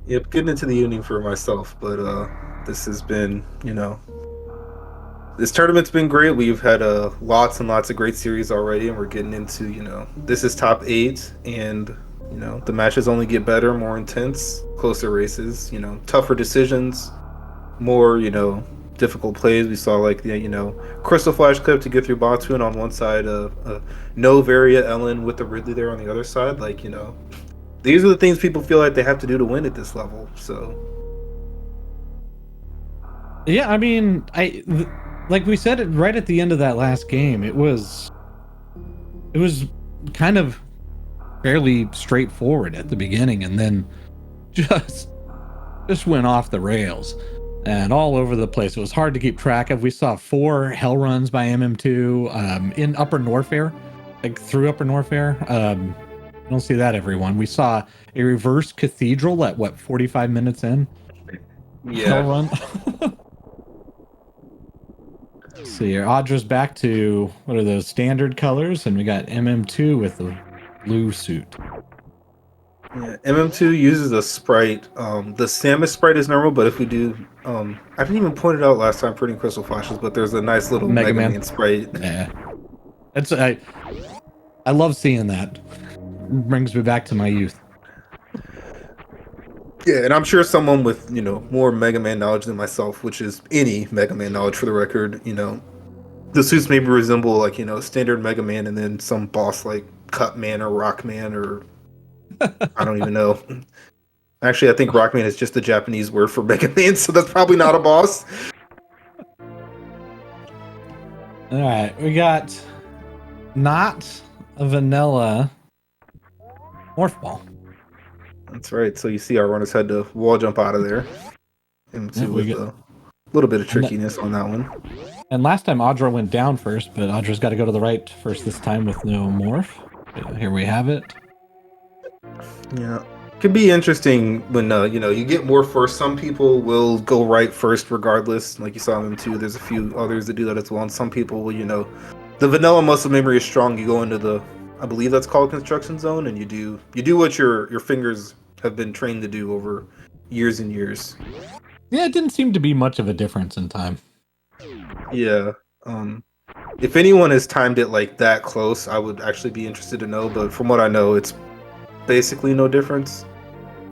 Yep, getting into the evening for myself, but this has been, this tournament's been great. We've had lots and lots of great series already, and we're getting into, this is top eight, and the matches only get better, more intense, closer races, tougher decisions, more, difficult plays. We saw like the, Crystal Flash clip to get through Botwin on one side, no Varia Ellen with the Ridley there on the other side. Like, these are the things people feel like they have to do to win at this level. So Yeah, I mean, like we said it right at the end of that last game. It was kind of fairly straightforward at the beginning, and then just just went off the rails and all over the place. It was hard to keep track of. We saw 4 hell runs by MM2 in Upper Norfair, like through Upper Norfair. You don't see that everyone. We saw a reverse cathedral at what 45 minutes in. Hell yeah, run. See here, Audra's back to what are those standard colors, and we got MM2 with the blue suit. yeah. MM2 uses a sprite. The Samus sprite is normal, but if we do, I didn't even point it out last time putting Crystal Flashes, but there's a nice little Mega Mega Man. Man sprite. Yeah, it's I love seeing that. Brings me back to my youth. Yeah, and I'm sure someone with more Mega Man knowledge than myself, which is any Mega Man knowledge for the record, the suits maybe resemble like standard Mega Man, and then some boss like Cut Man or Rock Man or I don't even know. Actually, I think Rockman is just a Japanese word for Mega Man, so that's probably not a boss. All right, we got not a vanilla morph ball. That's right. So you see our runners had to wall jump out of there. Yeah, With a little bit of trickiness on that one. And last time Audra went down first, but Audra's got to go to the right first this time with no morph. Here we have it. Yeah. Could be interesting when you get more first. Some people will go right first regardless. Like you saw them too. There's a few others that do that as well. And some people will, the vanilla muscle memory is strong. You go into the, I believe that's called construction zone, and you do what your fingers have been trained to do over years and years. Yeah, it didn't seem to be much of a difference in time. Yeah. If anyone has timed it like that close, I would actually be interested to know. But from what I know, it's basically no difference.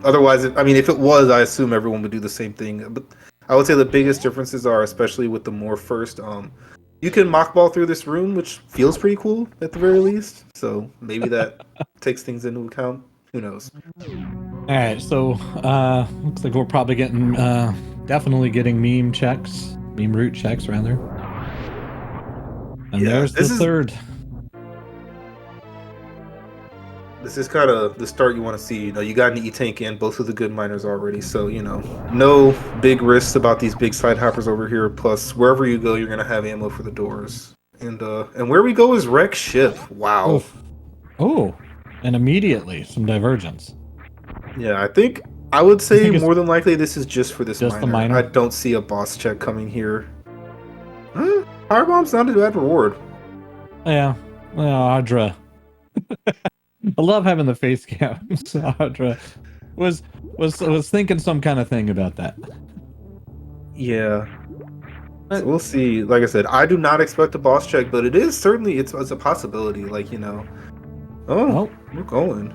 Otherwise, if it was, I assume everyone would do the same thing. But I would say the biggest differences are, especially with the more first, you can mock ball through this room, which feels pretty cool at the very least. So maybe that takes things into account. Who knows? All right, so looks like we're probably getting, definitely getting meme root checks rather. And there's the third. This is kind of the start you want to see. You got an E-Tank in, both of the good miners already. So, no big risks about these big side hoppers over here. Plus, wherever you go, you're going to have ammo for the doors. And where we go is wreck ship. Wow. Oh, and immediately some divergence. Yeah, I would say more than likely this is just for this miner. I don't see a boss check coming here. Firebomb's not a bad reward. Yeah. Well, Audra. I love having the face cam. Audra was thinking some kind of thing about that. Yeah. So we'll see. Like I said, I do not expect a boss check, but it is certainly it's a possibility. Like, we're going.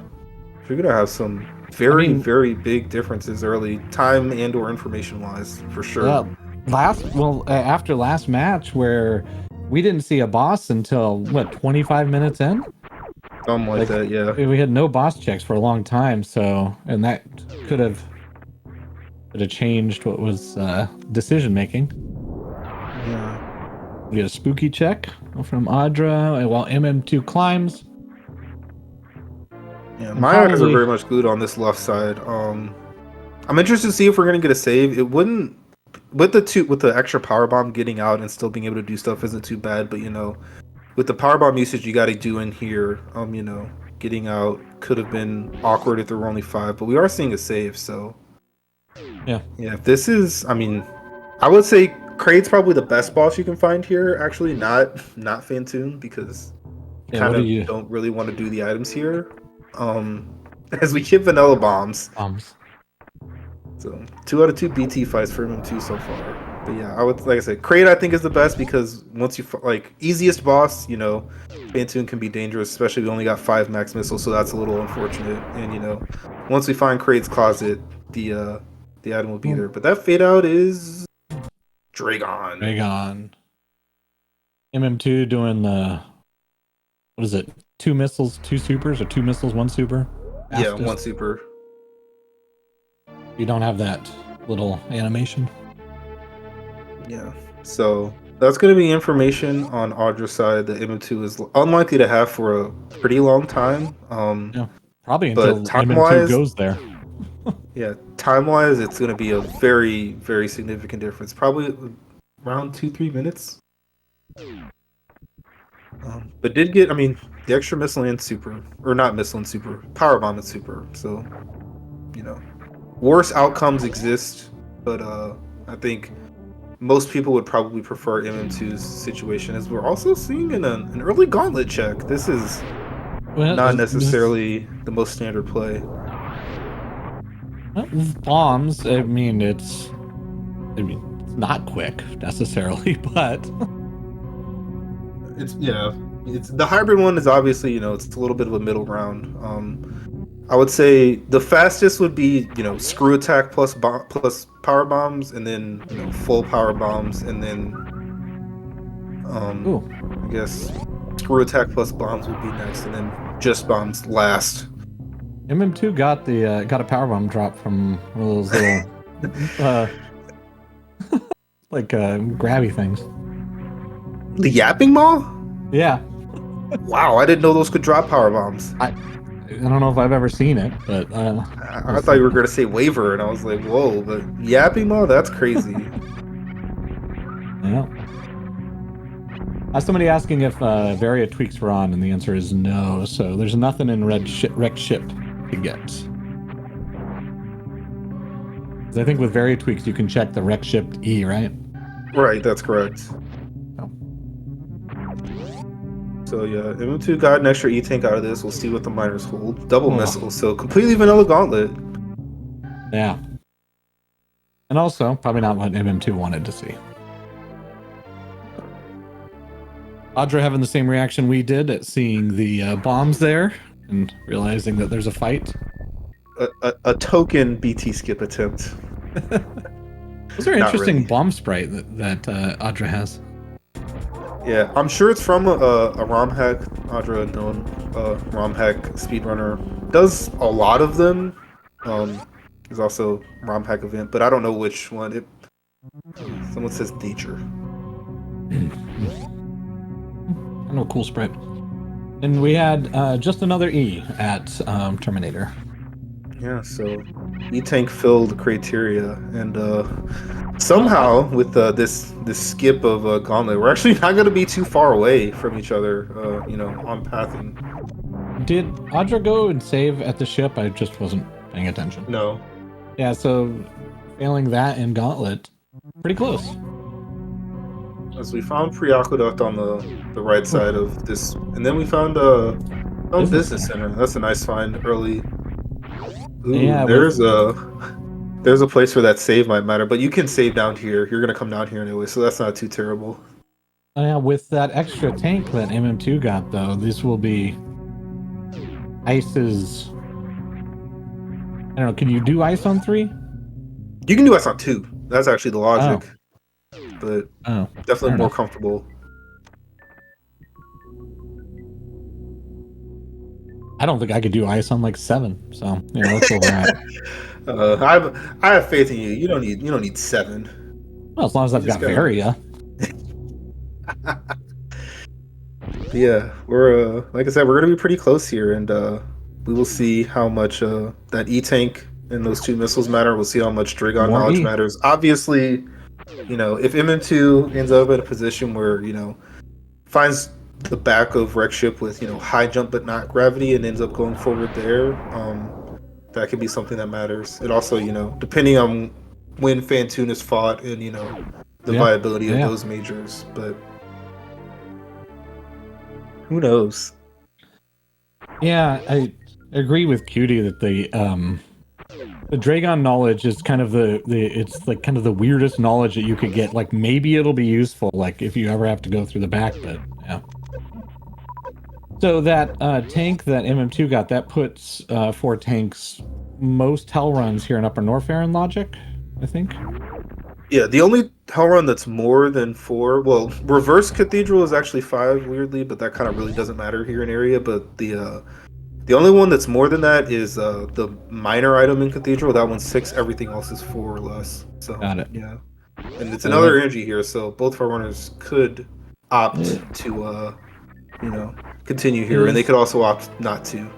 We're gonna have some very big differences early, time and or information wise, for sure. After last match where we didn't see a boss until what 25 minutes in. Something like that, yeah. We had no boss checks for a long time, and that could have changed what was decision making. Yeah. We get a spooky check from Audra while MM2 climbs. Yeah, my eyes are very much glued on this left side. I'm interested to see if we're gonna get a save. It wouldn't with the extra power bomb getting out and still being able to do stuff isn't too bad, but with the power bomb usage you got to do in here, getting out could have been awkward if there were only 5, but we are seeing a save, so yeah. If this is, I would say Kraid's probably the best boss you can find here. Actually, not Fantoon, because don't really want to do the items here. As we hit vanilla bombs. So 2 out of 2 BT fights for MM2 so far. But yeah, I would like I said, Kraid I think is the best because once you like easiest boss, you know, Phantoon can be dangerous, especially we only got 5 max missiles, so that's a little unfortunate. And you know, once we find Kraid's closet, the item will be there. But that fade out is Dragon. Dragon. MM2 doing the what is it? 2 missiles, 2 supers, or 2 missiles, 1 super? Fastest. Yeah, 1 super. You don't have that little animation. Yeah. So that's going to be information on Audra's side that MM2 is unlikely to have for a pretty long time. Yeah, probably until MM2 goes there. Yeah, time-wise, it's going to be a very, very significant difference. Probably around 2-3 minutes. But did get, I mean, the extra missile and super, or not missile and super, power bomb and super. So, you know, worse outcomes exist, but I think most people would probably prefer MM2's situation, as we're also seeing in an early gauntlet check. This is not necessarily the most standard play. Bombs, I mean, it's not quick necessarily, but it's the hybrid one is obviously, you know, it's a little bit of a middle ground. I would say the fastest would be, you know, screw attack plus power bombs, and then, you know, full power bombs, and then I guess screw attack plus bombs would be next, and then just bombs last. MM2 got the got a power bomb drop from one of those little like grabby things. The yapping maw? Yeah. Wow, I didn't know those could drop power bombs. I don't know if I've ever seen it, but I thought you were gonna say waver, and I was like, whoa, but yapping maw? That's crazy. Yeah. Somebody asking if Varia tweaks were on, and the answer is no. So there's nothing in wrecked ship to get. I think with Varia tweaks you can check the wreck ship E, right? Right, that's correct. Oh. So yeah, MM2 got an extra E-tank out of this. We'll see what the miners hold. Double missile, so completely vanilla gauntlet. Yeah. And also, probably not what MM2 wanted to see. Audra having the same reaction we did at seeing the bombs there and realizing that there's a fight. A token BT skip attempt. Those are interesting really. Bomb sprite that Audra has. Yeah, I'm sure it's from a ROM hack. Audra, known ROM hack speedrunner, does a lot of them. There's also ROM hack event, but I don't know which one. Someone says nature. I know, cool sprite. And we had just another E at Terminator. Yeah, so E-tank filled criteria, and somehow with this skip of gauntlet, we're actually not going to be too far away from each other. You know, on pathing. Did Audra go and save at the ship? I just wasn't paying attention. No. Yeah, so failing that in gauntlet, pretty close. As we found pre-aqueduct on the right side of this, and then we found business center. That's a nice find early. Ooh, yeah, there's a place where that save might matter, but you can save down here. You're gonna come down here anyway, so that's not too terrible. Yeah, with that extra tank that MM2 got though, this will be ice's. I don't know. Can you do ice on 3? You can do ice on 2. That's actually the logic. But definitely more comfortable. I don't think I could do ice on like 7. So you know, that's where we're at. I have faith in you. You don't need 7. Well, as long as I've got Varia. Yeah, we're like I said, we're gonna be pretty close here, and we will see how much that E-tank and those 2 missiles matter. We'll see how much Dragon knowledge matters. Obviously, you know, if MM2 ends up in a position where, you know, finds the back of wreck ship with, you know, high jump but not gravity and ends up going forward there, that could be something that matters. It also, you know, depending on when Phantoon is fought and, you know, the viability of those majors, but who knows? Yeah, I agree with Cutie that The Dragon knowledge is kind of it's like kind of the weirdest knowledge that you could get. Like maybe it'll be useful, like if you ever have to go through the back, but yeah. So that tank that MM2 got, that puts 4 tanks most hell runs here in Upper Norfair logic, I think. Yeah, the only hell run that's more than 4, well, Reverse Cathedral is actually 5, weirdly, but that kind of really doesn't matter here in area. But the only one that's more than that is the minor item in Cathedral. That one's 6. Everything else is 4 or less. So Got it. yeah, and it's another energy here, so both of our runners could opt to continue here, and they could also opt not to.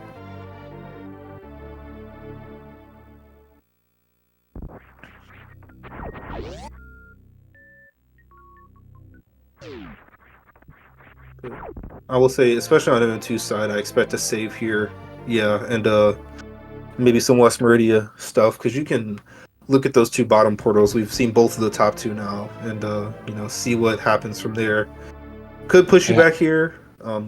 I will say, especially on M2's side, I expect a save here. Yeah, and maybe some West Meridia stuff, because you can look at those 2 bottom portals. We've seen both of the top 2 now, and see what happens from there. Could push you back here.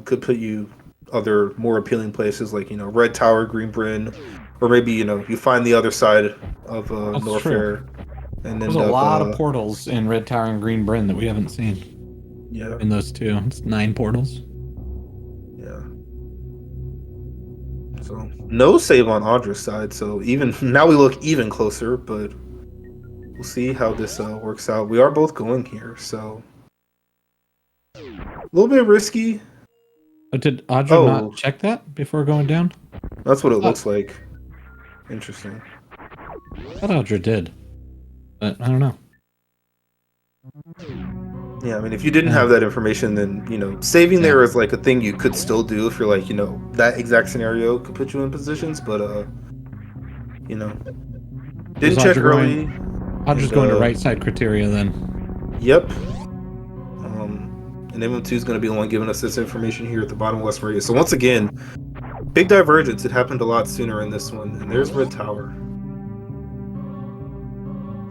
Could put you other more appealing places like Red Tower, Green Bryn, or maybe you find the other side of Norfair. And then there's a lot of portals in Red Tower and Green Bryn that we haven't seen. Yeah. In those 2, it's 9 portals. Yeah. So no save on Audra's side. So even now we look even closer, but we'll see how this works out. We are both going here, so a little bit risky. But did Audra not check that before going down? That's what it looks like. Interesting. I thought Audra did, but I don't know. Yeah, I mean, if you didn't have that information, then, saving there is like a thing you could still do if you're like, that exact scenario could put you in positions, but, didn't check early. Audra's going to right side criteria then. Yep. And MM2 is going to be the one giving us this information here at the bottom of West Meridia. So once again, big divergence. It happened a lot sooner in this one. And there's Red Tower.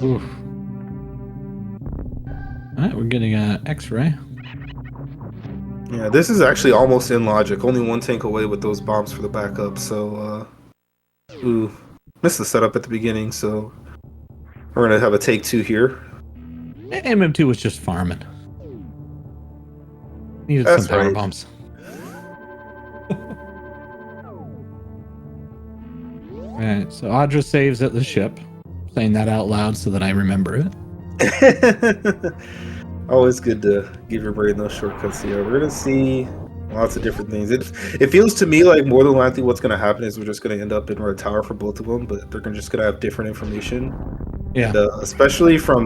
Oof. Alright, we're getting an X-ray. Yeah, this is actually almost in logic. Only 1 tank away with those bombs for the backup. So, missed the setup at the beginning. So we're going to have a take 2 here. MM2 was just farming. Needed some power bombs. Alright, so Audra saves at the ship. Saying that out loud so that I remember it. Always good to give your brain those shortcuts here. We're gonna see lots of different things. It feels to me like more than likely what's gonna happen is we're just gonna end up in Red Tower for both of them, but they're just gonna have different information. Yeah. And, especially from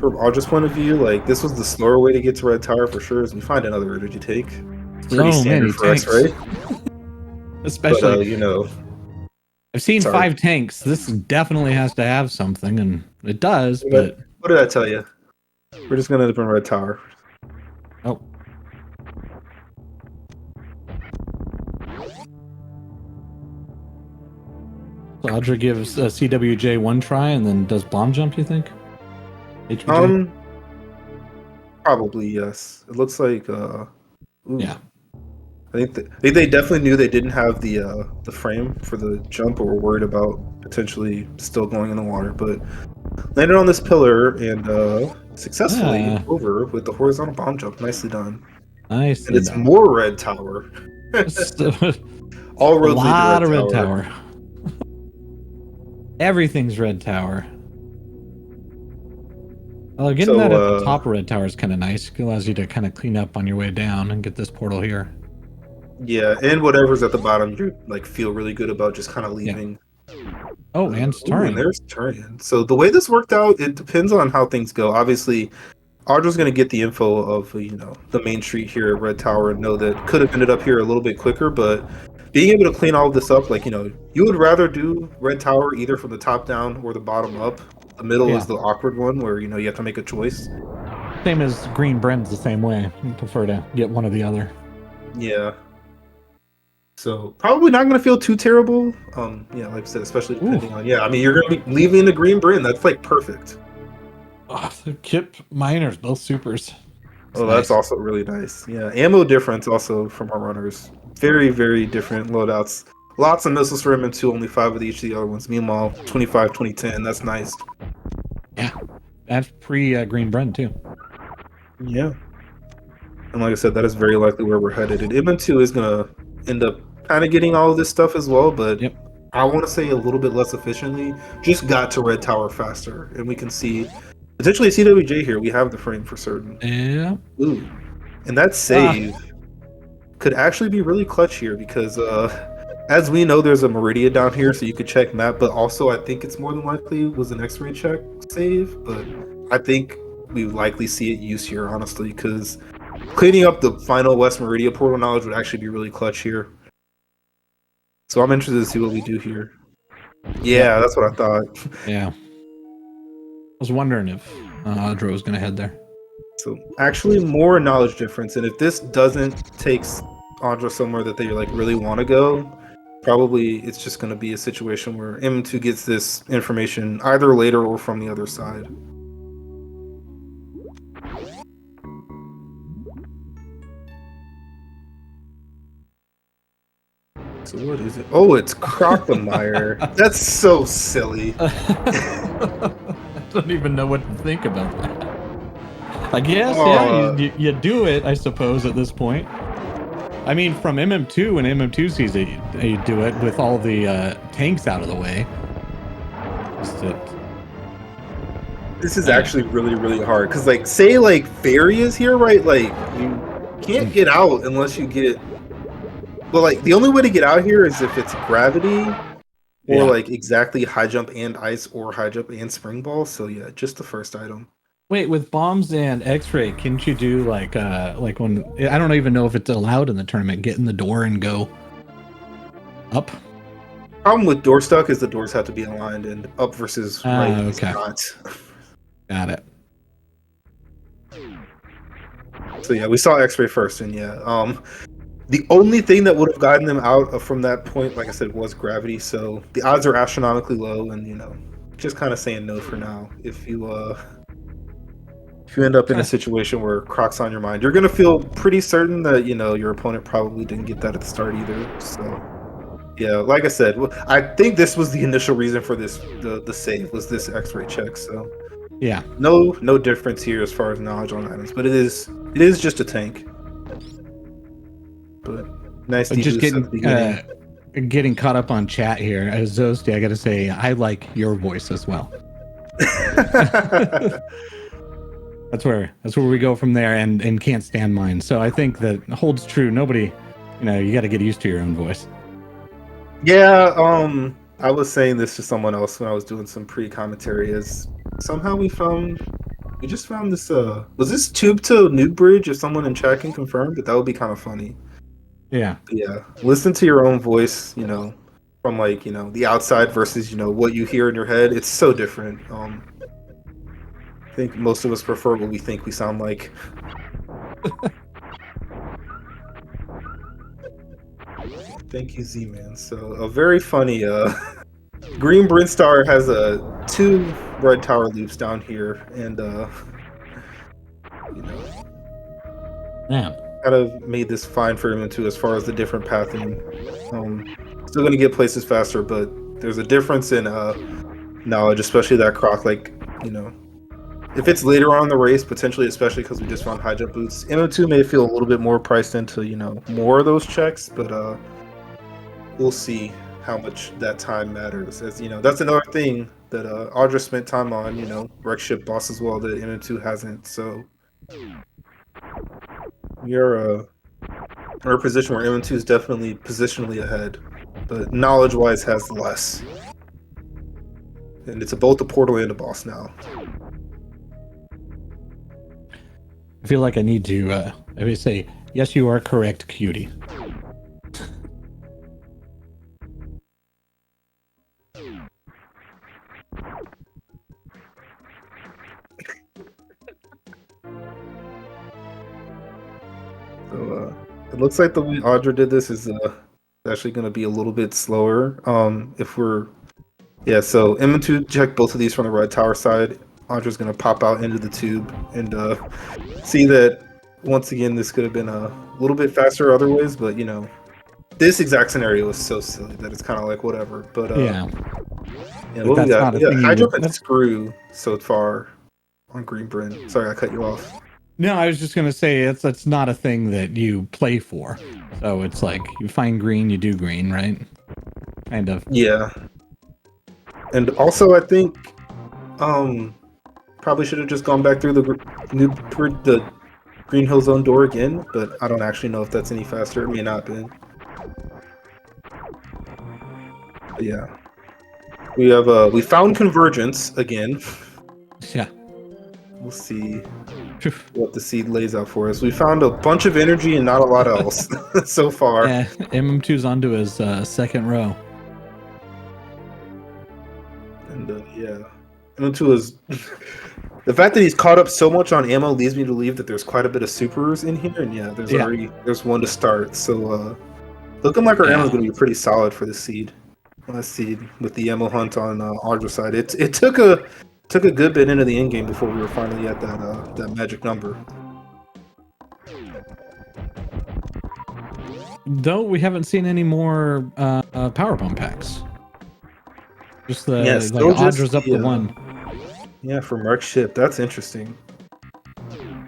Audra's point of view, like this was the slower way to get to Red Tower for sure. Is we find another energy take. It's pretty standard for us, right? Especially, but, I've seen 5 tanks. This definitely has to have something, and it does. But what did I tell you? We're just gonna end up in Red Tower. Oh. So Audra gives CWJ 1 try and then does bomb jump, you think? HBJ? Probably yes. It looks like yeah. I think they definitely knew they didn't have the frame for the jump, or were worried about potentially still going in the water, but landed on this pillar and successfully over with the horizontal bomb jump. Nicely done. Nice. And it's more Red Tower. All roads lead to Red Tower. Everything's Red Tower. Well, getting that at the top of Red Tower is kind of nice. It allows you to kind of clean up on your way down and get this portal here. Yeah, and whatever's at the bottom, you feel really good about just kind of leaving. Yeah. Oh, and Turian. And there's Turian. So the way this worked out, it depends on how things go. Obviously, Audra's going to get the info of the main street here at Red Tower and know that could have ended up here a little bit quicker, but being able to clean all of this up, you would rather do Red Tower either from the top down or the bottom up. The middle is the awkward one where you have to make a choice. Same as Green Bryn's the same way. You prefer to get one or the other. Yeah. So probably not going to feel too terrible. Yeah, like I said, especially depending on you're going to be leaving the Green Bryn. That's perfect. Oh, the Kip Miners, both supers. That's nice. Also really nice. Yeah, ammo difference also from our runners. Very, very different loadouts. Lots of missiles for MM2, only 5 of each of the other ones. Meanwhile, 25, 2010, that's nice. Yeah, that's pre Green Bren too. Yeah. And like I said, that is very likely where we're headed. And MM2 is going to end up kind of getting all of this stuff as well, but Yep. I want to say a little bit less efficiently. Just got to Red Tower faster. And we can see potentially CWJ here. We have the frame for certain. Yeah. Ooh. And that save could actually be really clutch here because as we know, there's a Meridia down here, so you could check map, but also I think it's more than likely was an X-ray check save, but I think we likely see it used here, honestly, because cleaning up the final West Meridia portal knowledge would actually be really clutch here. So I'm interested to see what we do here. Yeah, that's what I thought. Yeah. I was wondering if Audra was going to head there. So actually more knowledge difference, and if this doesn't take Audra somewhere that they like really want to go, probably it's just going to be a situation where M2 gets this information either later or from the other side. So what is it? Oh, it's Crockemeyer. That's so silly. I don't even know what to think about that. I guess, you do it, I suppose, at this point. I mean, from MM2, when MM2 sees it, you do it with all the tanks out of the way. This is actually really, really hard. Because, like, say, like, Fairy is here, right? Like, you can't get out unless you get... Well, like, the only way to get out here is if it's Gravity or, like, exactly High Jump and Ice or High Jump and Spring Ball. So, yeah, just the first item. Wait, with bombs and X-ray, can't you do like when I don't even know if it's allowed in the tournament, get in the door and go up? Problem with door stuck is the doors have to be aligned, and up versus right is okay. not. Got it. So yeah, we saw X-ray first, and yeah, the only thing that would have gotten them out from that point, like I said, was Gravity. So the odds are astronomically low, and you know, just kind of saying no for now. If you end up in a situation where Croc's on your mind, you're gonna feel pretty certain that, you know, your opponent probably didn't get that at the start either. So yeah, like I said, I think this was the initial reason for this. The save was this X-ray check. So yeah, no difference here as far as knowledge on items, but it is just a tank. But nice. Just getting caught up on chat here. As Zosti, I gotta say, I like your voice as well. That's where we go from there, and can't stand mine. So I think that holds true. Nobody, you know, you got to get used to your own voice. Yeah, I was saying this to someone else when I was doing some pre-commentary. Is somehow we just found this. Was this tube to Nuke Bridge? If someone in chat can confirm, but that would be kind of funny. Yeah. Yeah. Listen to your own voice. You know, from like, you know, the outside versus, you know, what you hear in your head. It's so different. I think most of us prefer what we think we sound like. Thank you, Z-Man. So a very funny Green Brinstar has 2 Red Tower loops down here, and you know, kind of made this fine for him too as far as the different pathing. Still gonna get places faster, but there's a difference in knowledge, especially that Croc, like, you know, if it's later on in the race, potentially, especially because we just found high jump boots, MM2 may feel a little bit more priced into, you know, more of those checks, but we'll see how much that time matters. As you know, that's another thing that Audra spent time on, you know, wreck ship boss as well, that MM2 hasn't. So we are in a position where MM2 is definitely positionally ahead, but knowledge-wise has less. And it's both a portal and a boss now. I feel like I need to say, yes, you are correct, cutie. So it looks like the way Audra did this is actually going to be a little bit slower. If we're... Yeah, so M2 check both of these from the red tower side. Audra's going to pop out into the tube and see that, once again, this could have been a little bit faster otherwise, but, you know, this exact scenario is so silly that it's kind of like whatever. But Yeah. yeah, But what we that's got? not a Yeah, thing you Hydro would- and that's- Screw so far on Green Bryn. Sorry, I cut you off. No, I was just gonna say that's not a thing that you play for. So it's like you find green, you do green, right? Kind of. Yeah, and also I think probably should have just gone back through the Green Hill Zone door again, but I don't actually know if that's any faster. It may not be. But yeah, we found convergence again. Yeah. We'll see what the seed lays out for us. We found a bunch of energy and not a lot else so far. Yeah, MM2's onto his second row. And yeah, M2 is the fact that he's caught up so much on ammo leads me to believe that there's quite a bit of supers in here. And yeah, there's one to start. So looking like our ammo is going to be pretty solid for the seed. Last seed with the ammo hunt on Audraxys side. It took a good bit into the end game before we were finally at that magic number. Though we haven't seen any more power pump packs. Just the Audraxys up the one. Yeah, for Mark's ship. That's interesting.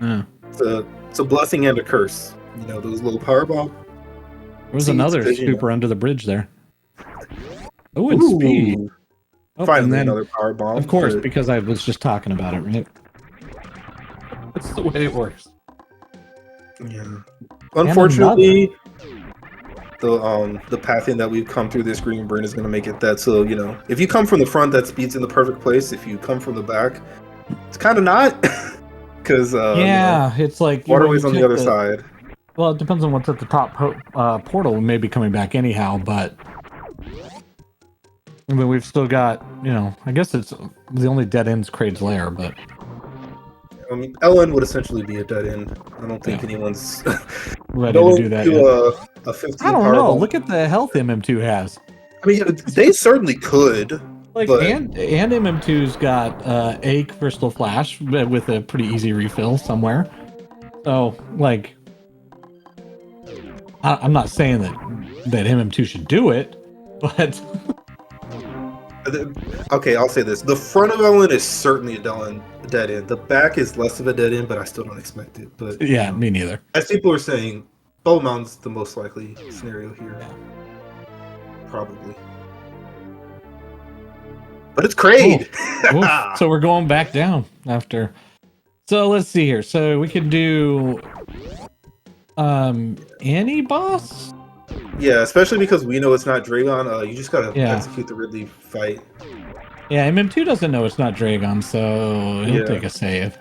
Yeah. It's a blessing and a curse. You know, those little power bomb. There was another super under the bridge there. Oh, and speed. Oh, Finally, and then, another power bomb. Of course, because I was just talking about it, right? That's the way it works. Yeah. Unfortunately, the pathing that we've come through this Green Bryn is going to make it that so, you know, if you come from the front, that speed's in the perfect place. If you come from the back, it's kind of not. Because yeah, you know, it's like waterway's on the other side. Well, it depends on what's at the top portal. We may be coming back anyhow, but I mean, we've still got, you know, I guess it's the only dead end's Kraid's Lair, but I mean, LN would essentially be a dead end. I don't think anyone's ready to do that. A 15 I don't power know. bomb. Look at the health MM2 has. I mean, they certainly could. Like, but... and MM2's got a crystal flash with a pretty easy refill somewhere. So, like, I'm not saying that MM2 should do it, but okay, I'll say this: the front of LN is certainly a dead end. The back is less of a dead end, but I still don't expect it. But yeah, me neither. As people are saying, Bow Mountain's the most likely scenario here. Yeah. Probably. But it's Kraid! Oh. So we're going back down after. So let's see here. So we could do any boss? Yeah, especially because we know it's not Dragon. You just gotta execute the Ridley fight. Yeah, MM2 doesn't know it's not Dragon, so he'll take a save.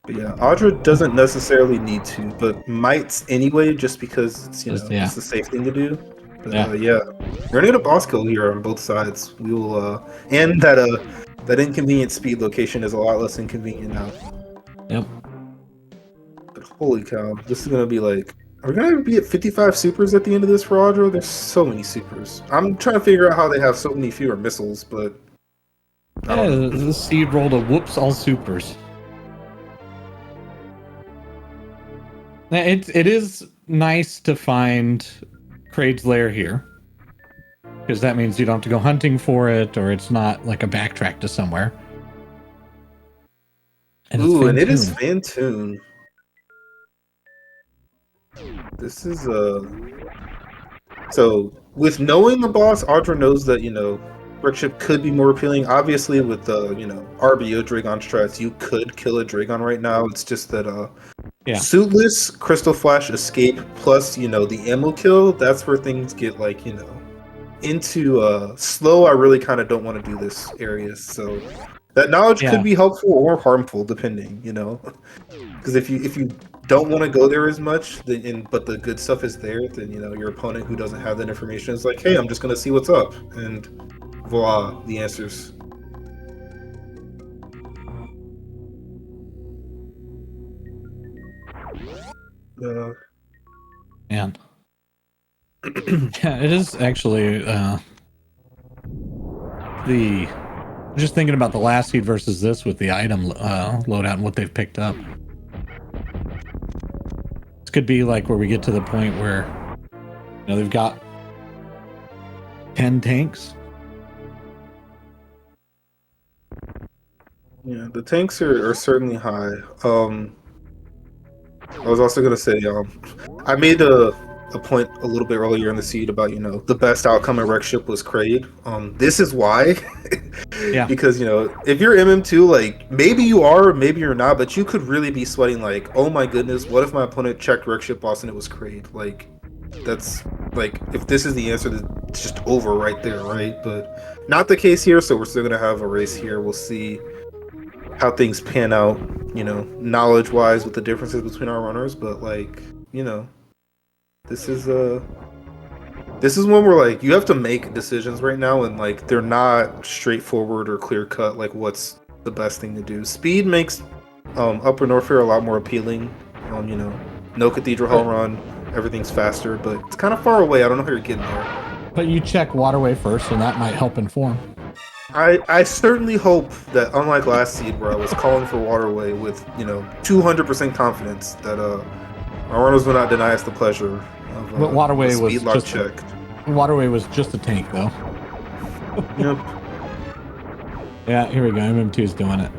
But yeah, Audra doesn't necessarily need to, but might anyway, just because it's, you know, it's the safe thing to do. But we're gonna get a boss kill here on both sides. We will, and that inconvenient speed location is a lot less inconvenient now. Yep. But holy cow, this is gonna be like, are we gonna be at 55 supers at the end of this for Audra? There's so many supers. I'm trying to figure out how they have so many fewer missiles, but the seed rolled a whoops all supers. Now, it is nice to find Kraid's Lair here, because that means you don't have to go hunting for it, or it's not like a backtrack to somewhere. And and it is Fantoon. This is so with knowing the boss, Audra knows that, you know, Brickship could be more appealing. Obviously, with the, you know, RBO Dragon strats, you could kill a Dragon right now. It's just that Suitless, Crystal Flash, Escape, plus, you know, the ammo kill, that's where things get, like, you know, into slow. I really kind of don't want to do this area, so that knowledge could be helpful or harmful, depending, you know, because if you don't want to go there as much, but the good stuff is there, then, you know, your opponent who doesn't have that information is like, hey, I'm just gonna see what's up, and voila, the answers. Man. Yeah, it is actually just thinking about the last seed versus this with the item loadout and what they've picked up. This could be like where we get to the point where Now they've got 10 tanks. Yeah, the tanks are certainly high. I was also gonna say, I made a point a little bit earlier in the seed about, you know, the best outcome at Wreck Ship was Kraid. This is why. Yeah. Because, you know, if you're MM2, like, maybe you are, maybe you're not, but you could really be sweating, like, oh my goodness, what if my opponent checked Wreck Ship boss and it was Kraid? Like, that's, like, if this is the answer, it's just over right there, right? But not the case here, so we're still gonna have a race here. We'll see how things pan out, you know, knowledge-wise with the differences between our runners, but, like, you know, this is one where, like, you have to make decisions right now, and, like, they're not straightforward or clear-cut, like, what's the best thing to do. Speed makes Upper Norfair a lot more appealing. You know, no Cathedral Hall run, everything's faster, but it's kind of far away. I don't know how you're getting there. But you check Waterway first, and that might help inform. I certainly hope that, unlike last seed where I was calling for Waterway with, you know, 200% confidence, that our runners will not deny us the pleasure of but Waterway was speed lock just check. Waterway was just a tank, though. Yep. Yeah, here we go. MM2 is doing it.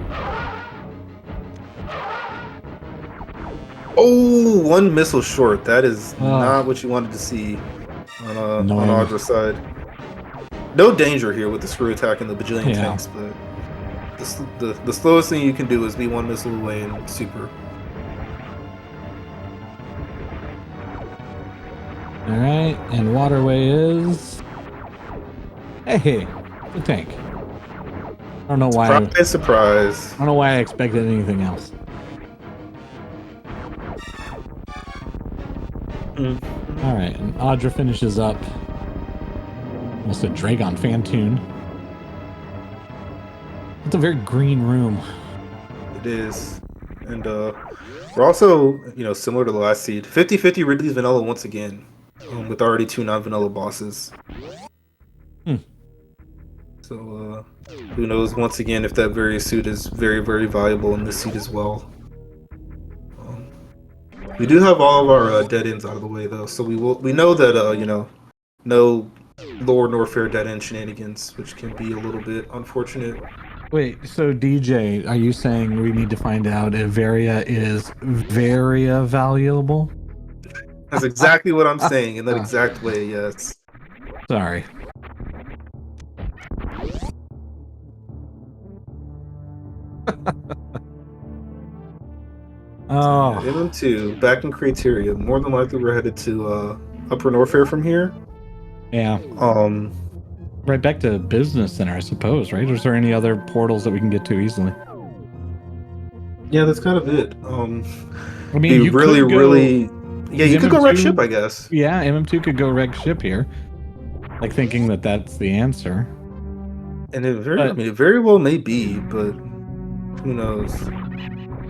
Oh, one missile short. That is not what you wanted to see on Audra's side. No danger here with the screw attack and the bajillion tanks, but the slowest thing you can do is be one missile away and super. All right, and Waterway is... Hey, the tank. I don't know why. Surprise. I don't know why I expected anything else. All right, and Audra finishes up. Almost a Dragon fan tune. It's a very green room. It is. And we're also, you know, similar to the last seed. 50-50 Ridley's vanilla once again, with already 2 non-vanilla bosses. So who knows once again if that various suit is very, very valuable in this seed as well. We do have all of our dead ends out of the way though, so we know that you know, no lower nor fair dead end shenanigans, which can be a little bit unfortunate. Wait, so DJ, are you saying we need to find out if Varia is very valuable? That's exactly what I'm saying in that exact way, yes. Sorry. Oh. MM2, back in Criteria. More than likely we're headed to Upper Norfair from here. Yeah. Right back to Business Center, I suppose, right? Or is there any other portals that we can get to easily? Yeah, that's kind of it. I mean, you really, could go, really... Yeah, you could go Wreck Ship, I guess. Yeah, MM2 could go Wreck Ship here. Like, thinking that that's the answer. And it very well may be, but who knows?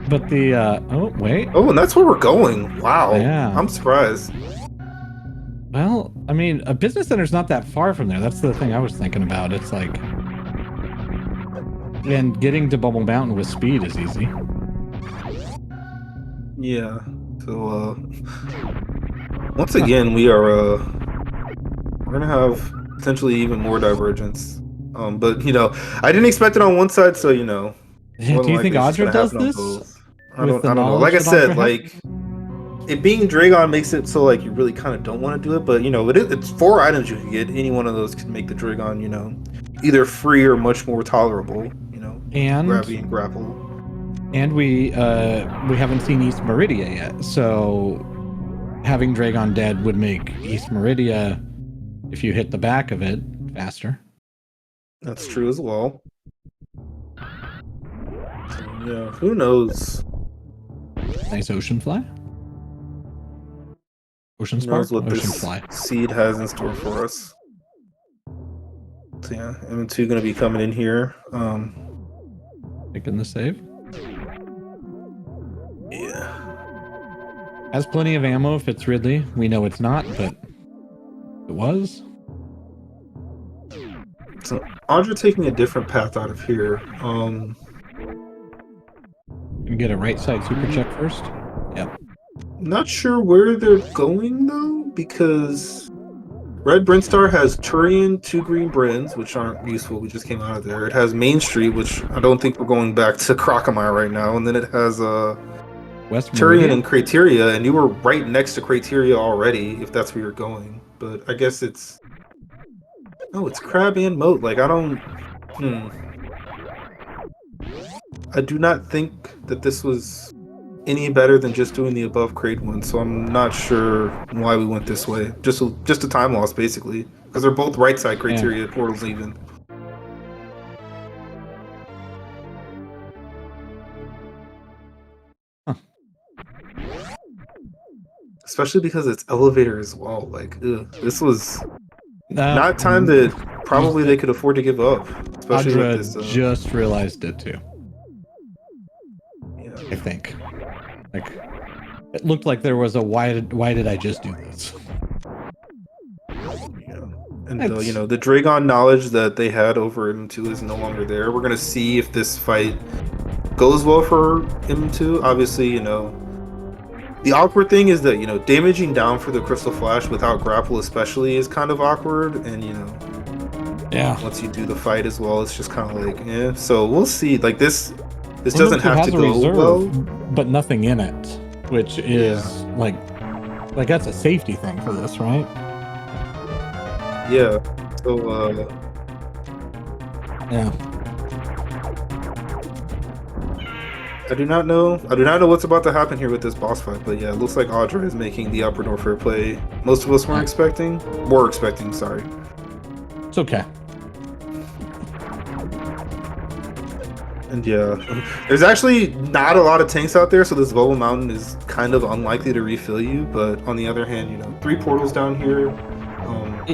But the, oh, wait. Oh, and that's where we're going. Wow. Yeah. I'm surprised. Well, I mean, a business center's not that far from there. That's the thing I was thinking about. It's like... And getting to Bubble Mountain with speed is easy. Yeah. So, once again, we are, we're gonna have potentially even more divergence. But, you know, I didn't expect it on one side, so, you know... Do you think Audra does this? I don't know. Like I said, like, it being Dragon makes it so, like, you really kind of don't want to do it, but, you know, it's 4 items you can get. Any one of those can make the Dragon, you know, either free or much more tolerable, you know, and gravity and grapple. And we haven't seen East Meridia yet, so having Dragon dead would make East Meridia, if you hit the back of it, faster. That's true as well. Yeah, who knows? Nice Ocean Fly. Ocean Spark? What Ocean this Fly. seed has in store for us. So yeah, M2 gonna be coming in here. Taking the save. Yeah. Has plenty of ammo if it's Ridley. We know it's not, but it was. So Audra taking a different path out of here. Can get a right side super check first. Yep. Not sure where they're going though, because Red Brinstar has Turian, 2 green Brins, which aren't useful. We just came out of there. It has Main Street, which I don't think we're going back to Crocomire right now. And then it has West Turian Meridian? and Crateria, and you were right next to Crateria already, if that's where you're going. But I guess it's... Oh, it's Crab and Moat. Like, I don't... I do not think that this was any better than just doing the above crate one, so I'm not sure why we went this way. Just a time loss, basically. Because they're both right side Crateria portals even. Especially because it's elevator as well. Like, this was not time that probably they could afford to give up. Especially Audra with this. Just realized it too. Yeah. I think. Like, it looked like there was a why did I just do this? Yeah. And the Dragon knowledge that they had over M2 is no longer there. We're gonna see if this fight goes well for M2. Obviously, the awkward thing is that, damaging down for the Crystal Flash without grapple especially is kind of awkward, and yeah, once you do the fight as well, it's just kind of like, yeah. So we'll see. Like this doesn't have to go well, but nothing in it, which is like that's a safety thing for this, right? Yeah. So yeah. I do not know what's about to happen here with this boss fight, but yeah, it looks like Audra is making the Upper Norfair play most of us were expecting. Sorry. It's okay. And yeah, there's actually not a lot of tanks out there, so this Bubble Mountain is kind of unlikely to refill you. But on the other hand, 3 portals down here aren't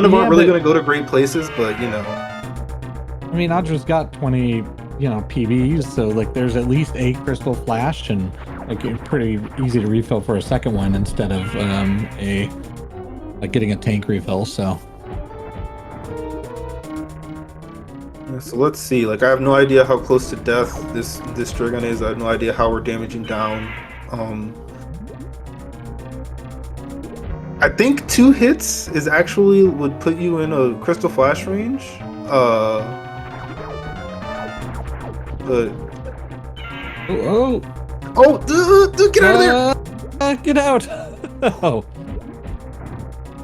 really going to go to great places, but I mean, Audra's got 20, PBs, so like there's at least a Crystal Flash, and like it's pretty easy to refill for a second one instead of getting a tank refill. So. So let's see. Like, I have no idea how close to death this Dragon is. I have no idea how we're damaging down. I think 2 hits is actually would put you in a Crystal Flash range. But dude, get out of there! Get out! Oh.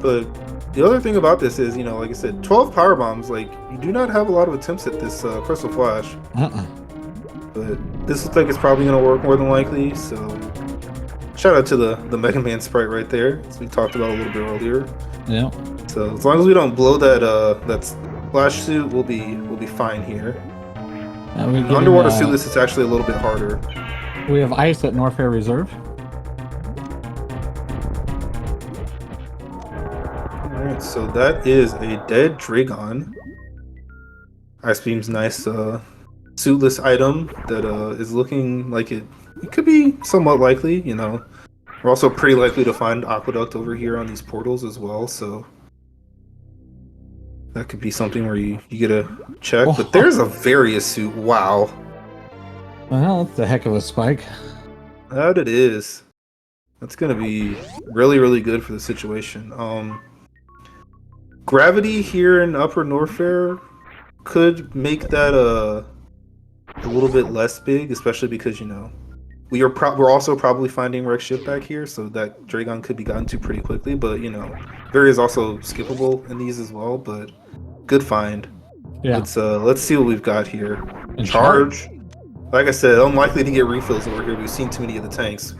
But the other thing about this is, like I said, 12 power bombs. Like, you do not have a lot of attempts at this Crystal Flash. But this looks like it's probably going to work more than likely. So, shout out to the Mega Man sprite right there, as we talked about a little bit earlier. Yeah. So as long as we don't blow that splash suit, we'll be fine here. Underwater suitless is actually a little bit harder. We have ice at Norfair Reserve. Alright, so that is a dead Dragon. Ice Beam's nice suitless item that is looking like it could be somewhat likely, We're also pretty likely to find Aqueduct over here on these portals as well, so that could be something where you get a check. Oh. But there's a Various suit. Wow. Well, that's a heck of a spike. That it is. That's gonna be really, really good for the situation. Gravity here in Upper Norfair could make that a little bit less big, especially because we're also probably finding wrecked ship back here, so that Dragon could be gotten to pretty quickly. But Very is also skippable in these as well. But good find. Yeah. Let's see what we've got here. And Charge. Like I said, unlikely to get refills over here. We've seen too many of the tanks.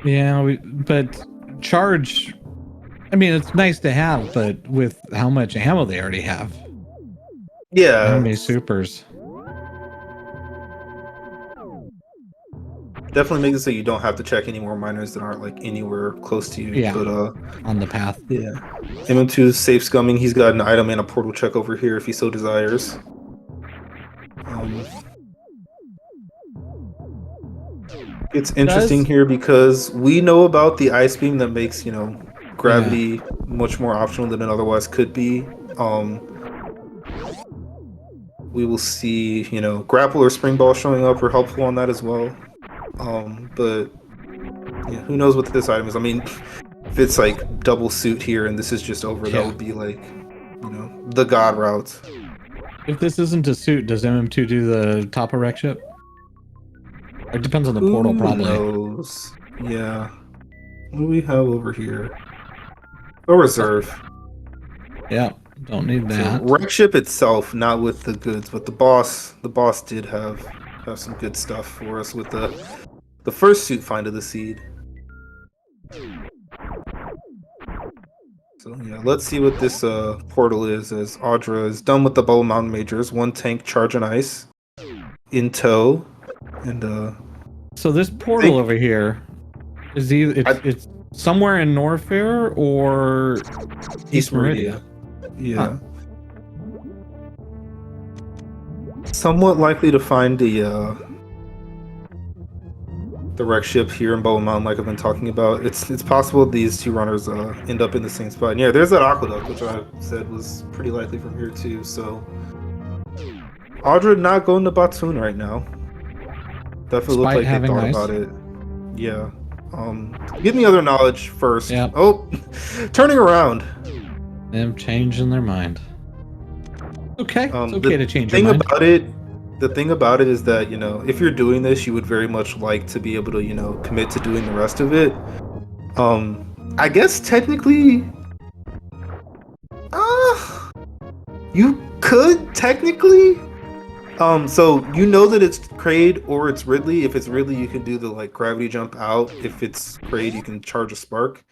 Yeah, but Charge, I mean, it's nice to have, but with how much ammo they already have. Yeah. How many supers? Definitely makes it so you don't have to check any more miners that aren't like anywhere close to you. Yeah. But on the path. Yeah. MM2's safe scumming. He's got an item and a portal check over here if he so desires. It's interesting here because we know about the ice beam that makes, gravity much more optional than it otherwise could be. We will see, grapple or spring ball showing up are helpful on that as well. But yeah, who knows what this item is? I mean, if it's like double suit here and this is just over, that would be like, you know, the god route. If this isn't a suit, does MM2 do the top of wreck ship? It depends on the portal, probably. Who knows? Yeah. What do we have over here? A reserve. Yeah, don't need that. So, wreck ship itself, not with the goods, but the boss did have some good stuff for us with the first suit find of the seed. So yeah, let's see what this portal is, as Audra is done with the Bubble Mountain Majors, 1 tank charge and ice in tow, and so this portal over here is either it's somewhere in Norfair or East Meridia. Yeah. Huh. Somewhat likely to find the wreck ship here in Bubble Mountain, like I've been talking about. It's possible these two runners end up in the same spot. And yeah, there's that aqueduct, which I said was pretty likely from here too. So Audra not going to Batoon right now. Definitely looked like they thought about it. Yeah. Give me other knowledge first. Yeah. Oh, turning around. Them changing their mind. Okay, it's okay to change your mind. The thing about it is that, you know, if you're doing this, you would very much like to be able to, you know, commit to doing the rest of it. I guess technically, you could technically. So you know that it's Kraid or it's Ridley. If it's Ridley, you can do the like gravity jump out. If it's Kraid, you can charge a spark.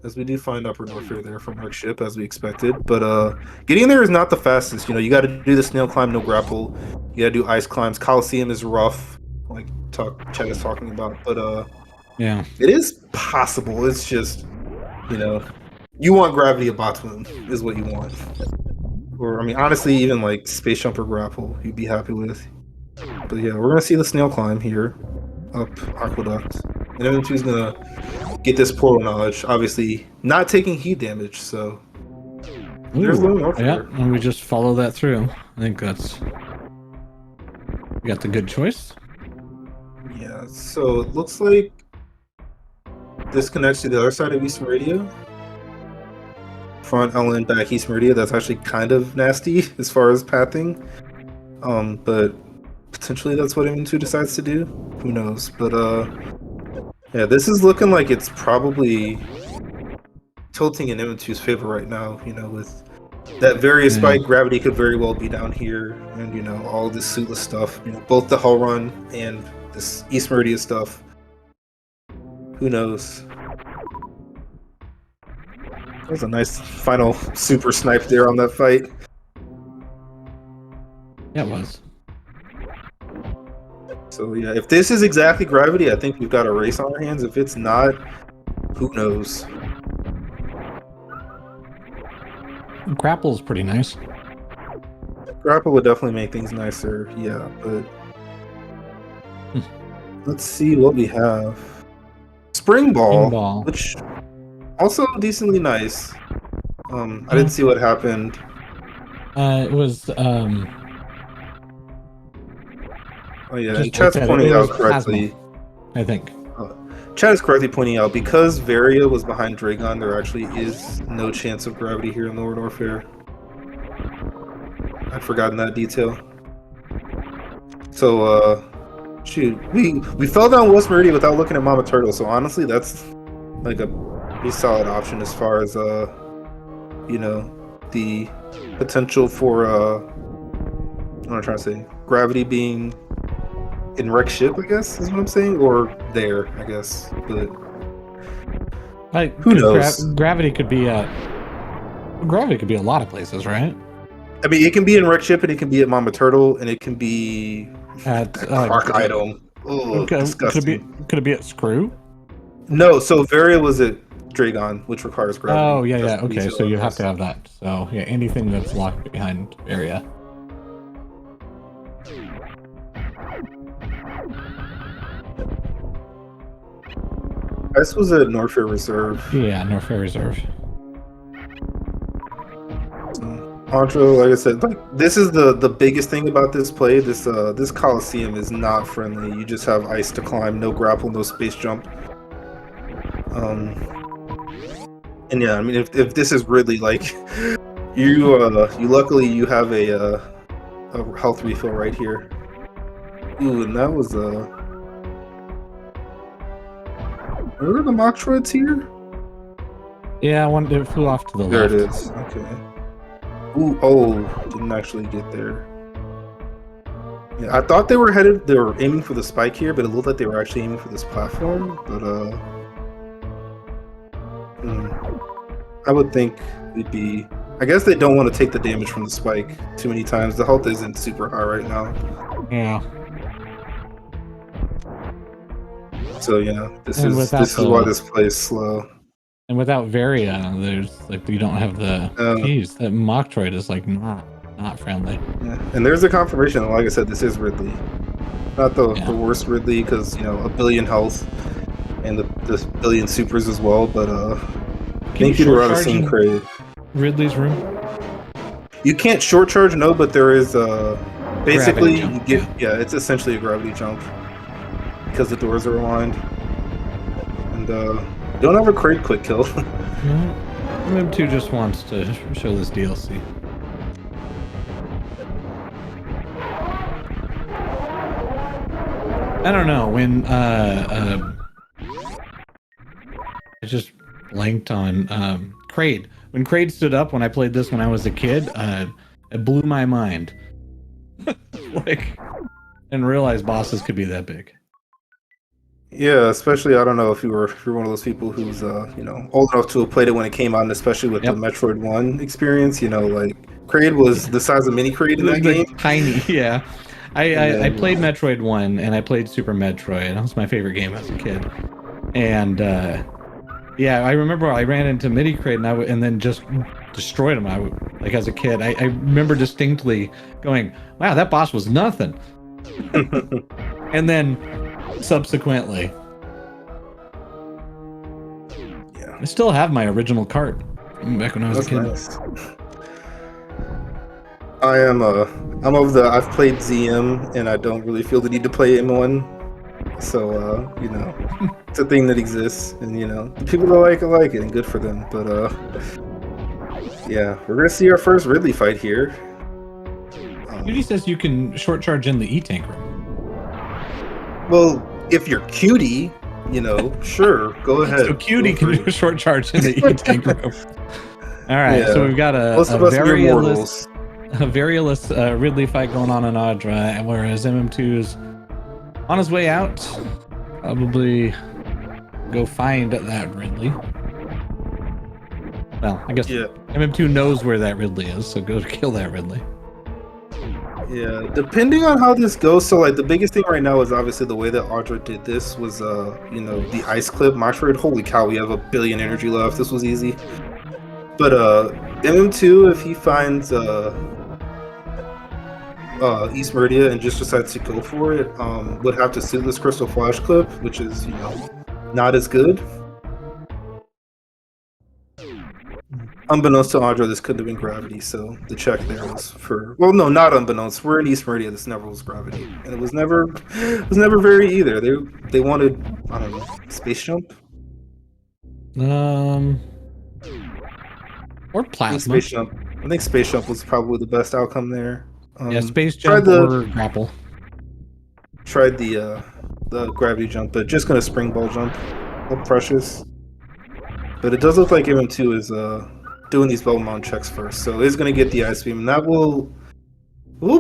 As we do find Upper Norfair there from our ship, as we expected. But getting there is not the fastest. You know, you got to do the snail climb, no grapple. You got to do ice climbs. Coliseum is rough, like Chad is talking about. But yeah, it is possible. It's just, you know, you want gravity at Batoon is what you want. Or I mean, honestly, even like space jump or grapple, you'd be happy with. But yeah, we're gonna see the snail climb here, up Aqueduct, and MM2 is gonna get this portal knowledge. Obviously, not taking heat damage, so there's no Norfair. Yeah, and we just follow that through. I think we got the good choice. Yeah, so it looks like this connects to the other side of East Meridia. Front Ellen, back East Meridia. That's actually kind of nasty as far as pathing. But potentially that's what MM2 decides to do. Who knows? But yeah, this is looking like it's probably tilting in MM2's favor right now. You know, with that various spike, gravity could very well be down here, and you know, all this suitless stuff. You know, both the Hull Run and this East Meridia stuff. Who knows? That was a nice final super snipe there on that fight. Yeah, it was. So yeah, if this is exactly gravity, I think we've got a race on our hands. If it's not, who knows? Grapple's pretty nice. Grapple would definitely make things nicer, yeah, but let's see what we have. Spring Ball, which also decently nice. I didn't see what happened. It was oh yeah, and Chad's pointing out correctly. I think. Chad is correctly pointing out, because Varia was behind Dragon, there actually is no chance of gravity here in Lower Norfair. I'd forgotten that detail. So, shoot, we fell down West Meridia without looking at Mama Turtle, so honestly, that's like a pretty solid option as far as, you know, the potential for, what am I trying to say? Gravity being in wreck ship, I guess, is what I'm saying, or there, I guess. But who knows? Gravity could be a lot of places, right? I mean, it can be in wreck ship, and it can be at Mama Turtle, and it can be at Clark Item. Oh, disgusting. Could it be at Screw? No, so Varia was at Dragon, which requires gravity. Oh yeah. Okay, so you have to have that. So yeah, anything that's locked behind Varia. This was a Norfair Reserve. Yeah, Norfair Reserve. Audra, like I said, like this is the biggest thing about this play. This Coliseum is not friendly. You just have ice to climb, no grapple, no space jump. And yeah, I mean, if this is Ridley, like you luckily you have a health refill right here. Ooh, and that was are the Metroids here? Yeah, it flew off to the There left. it is. Okay. Ooh, oh, didn't actually get there. Yeah, I thought they were aiming for the spike here, but it looked like they were actually aiming for this platform. But I would think it'd be. I guess they don't want to take the damage from the spike too many times. The health isn't super high right now. Yeah. So yeah, this is why this plays slow. And without Varia, there's like you don't have the keys. That Metroid is like not friendly. Yeah. And there's a confirmation. Like I said, this is Ridley, not the worst Ridley, because a billion health and the billion supers as well. But I think you'd rather see Kraid. Ridley's room. You can't short charge, no, but there is basically jump, you get it's essentially a gravity jump because the doors are aligned. And don't have a Kraid quick kill. mm2 just wants to show this DLC. I don't know when I just blanked on Kraid. When Kraid stood up when I played this when I was a kid, it blew my mind. Like, and realized bosses could be that big. Yeah, especially I don't know if you're one of those people who's old enough to have played it when it came out, and especially with the Metroid 1 experience, like Kraid was the size of mini Kraid in that game. Tiny, yeah. I played Metroid 1 and I played Super Metroid. That was my favorite game as a kid. And I remember I ran into mini Kraid and then just destroyed him. Like as a kid, I remember distinctly going, "Wow, that boss was nothing." And then subsequently, I still have my original cart from back when I was a kid. Nice. I'm I've played ZM and I don't really feel the need to play M1. So it's a thing that exists, and the people that like it, and good for them. But we're gonna see our first Ridley fight here. Cutie says you can short charge in the E-Tank room. Well, if you're Cutie, sure, go ahead. So Cutie can do a short charge in the E-Tank room. All right, so we've got a Varialist Ridley fight going on in Audra, whereas MM2 is on his way out. Probably go find that Ridley. Well, I guess MM2 knows where that Ridley is, so go to kill that Ridley. Yeah, depending on how this goes. So like the biggest thing right now is obviously the way that Audra did this was the ice clip Metroid. Holy cow, we have a billion energy left. This was easy. But MM2, if he finds East Meridia and just decides to go for it, would have to suit this Crystal Flash clip, which is not as good. Unbeknownst to Audra, this could have been gravity, so the check there was for... Well, no, not unbeknownst. We're in East Meridia, this never was gravity. And it was never very either. They wanted, I don't know, space jump? Or plasma. Space jump. I think space jump was probably the best outcome there. Space jump or grapple. Tried the gravity jump, but just gonna spring ball jump. Oh, precious. But it does look like MM2 is doing these bubble mount checks first, so it's gonna get the ice beam, and that will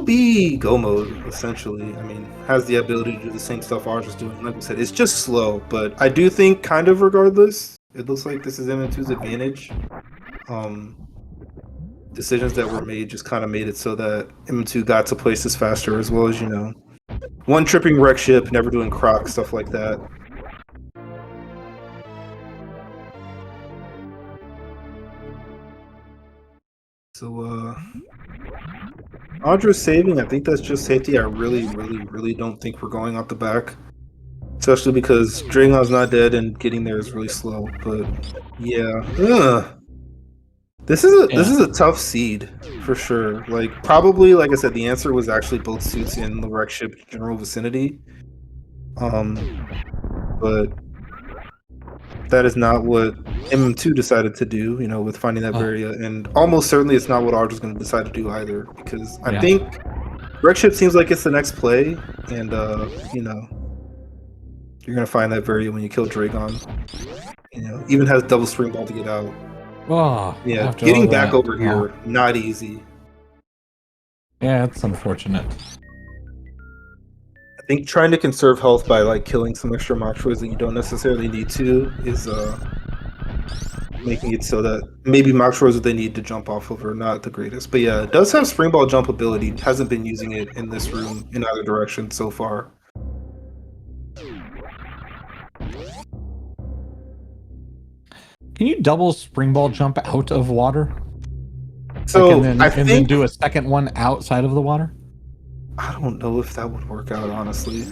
be go mode essentially. I mean, has the ability to do the same stuff Audra's doing. Like I said, it's just slow, but I do think kind of regardless, it looks like this is MM2's advantage. Decisions that were made just kind of made it so that MM2 got to places faster, as well as one tripping wreck ship, never doing croc, stuff like that. So, Audra's saving. I think that's just safety. I really don't think we're going off the back. Especially because Dragon's not dead and getting there is really slow. But, yeah. This is a tough seed, for sure. Like, probably, like I said, the answer was actually both suits in the wreck ship general vicinity. But that is not what MM2 decided to do, you know, with finding that area, and almost certainly it's not what Audra's going to decide to do either, because I think Wreck Ship seems like it's the next play, and you know, you're going to find that variant when you kill Dragon. You know, even has double spring ball to get out. Oh, yeah, getting back over here, not easy. Yeah, it's unfortunate. I think trying to conserve health by like killing some extra Machos that you don't necessarily need to is making it so that maybe Machos that they need to jump off of are not the greatest. But yeah, it does have spring ball jump ability. Hasn't been using it in this room in either direction so far. Can you double spring ball jump out of water? So like, and then do a second one outside of the water? I don't know if that would work out, honestly.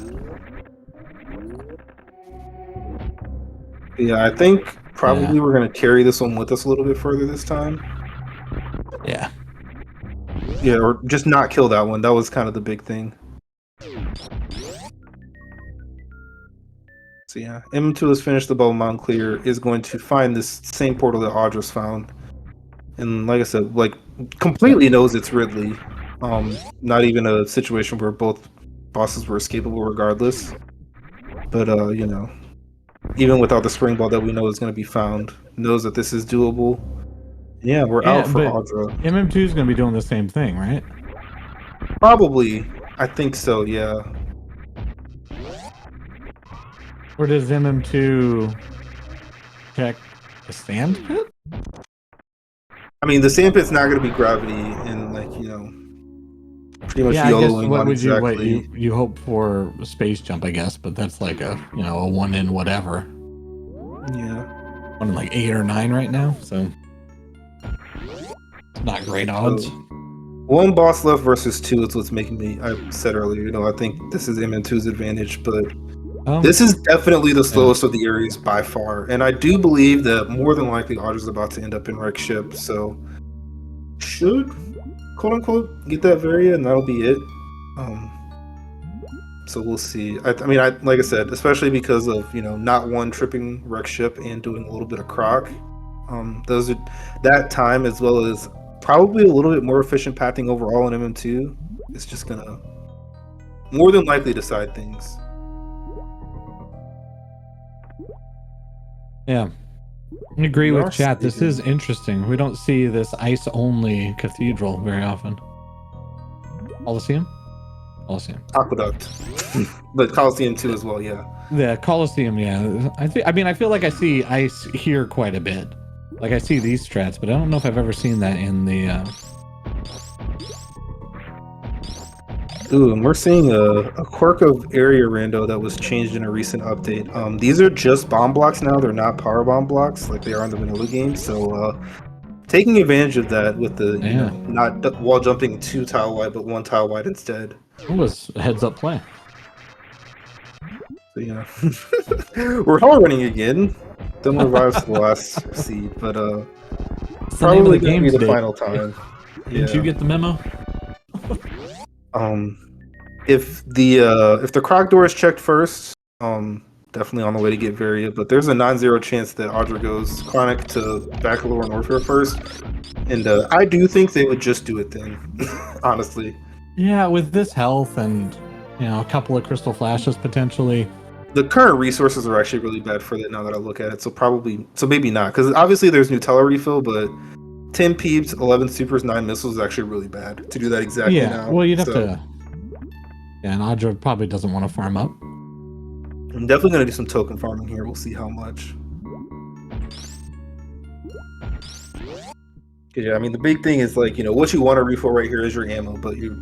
Yeah, I think probably we're going to carry this one with us a little bit further this time. Yeah. Yeah, or just not kill that one. That was kind of the big thing. So yeah, M2 has finished the Bubble Mountain clear, is going to find this same portal that Audra's found. And like I said, like completely knows it's Ridley. Not even a situation where both bosses were escapable regardless. But you know, even without the spring ball that we know is going to be found, knows that this is doable. Yeah, we're out for Audra. MM2 is going to be doing the same thing, right? Probably. I think so, yeah. Or does MM2 check the sand pit? I mean, the sand pit's not going to be gravity and, like, you know, pretty much YOLOing what on would exactly. you hope for a space jump, I guess, but that's like a, you know, a 1 in whatever. Yeah. 1 in like 8 or 9 right now, so it's not great odds. So, 1 boss left versus 2 is what's making me, I said earlier, you know, I think this is MM2's advantage, but this is definitely the slowest of the areas by far. And I do believe that more than likely Audra's about to end up in Wreck Ship, so should, quote unquote, get that Varia and that'll be it. So we'll see. I mean, like I said, especially because of, you know, not one tripping Wreck Ship and doing a little bit of croc. Those are that time, as well as probably a little bit more efficient pathing overall in MM2. It's just gonna more than likely decide things. Yeah, I agree with chat. This is interesting. We don't see this ice-only cathedral very often. Coliseum? Coliseum. Aqueduct. But Coliseum too as well, yeah. Yeah, Coliseum, yeah. I mean, I feel like I see ice here quite a bit. Like, I see these strats, but I don't know if I've ever seen that in the... Ooh, and we're seeing a quirk of area rando that was changed in a recent update. These are just bomb blocks now. They're not power bomb blocks like they are in the vanilla game. So taking advantage of that with the, you know, not wall jumping 2 tile wide, but 1 tile wide instead. It was a heads up play. So yeah. We're hall running again. Then revives the last seed, but probably going to be the final time. Didn't you get the memo? If the croc door is checked first, definitely on the way to get Varia, but there's a non-zero chance that Audra goes Chronic to Bachelor and Warfare first, and I do think they would just do it then, honestly. Yeah, with this health and, you know, a couple of crystal flashes potentially. The current resources are actually really bad for that now that I look at it, so maybe not, because obviously there's Nutella refill, but 10 peeps, 11 supers, 9 missiles is actually really bad to do that exactly now. Well, you'd have to... Yeah, and Audra probably doesn't want to farm up. I'm definitely going to do some token farming here. We'll see how much. Yeah, I mean, the big thing is, like, you know, what you want to refill right here is your ammo, but you're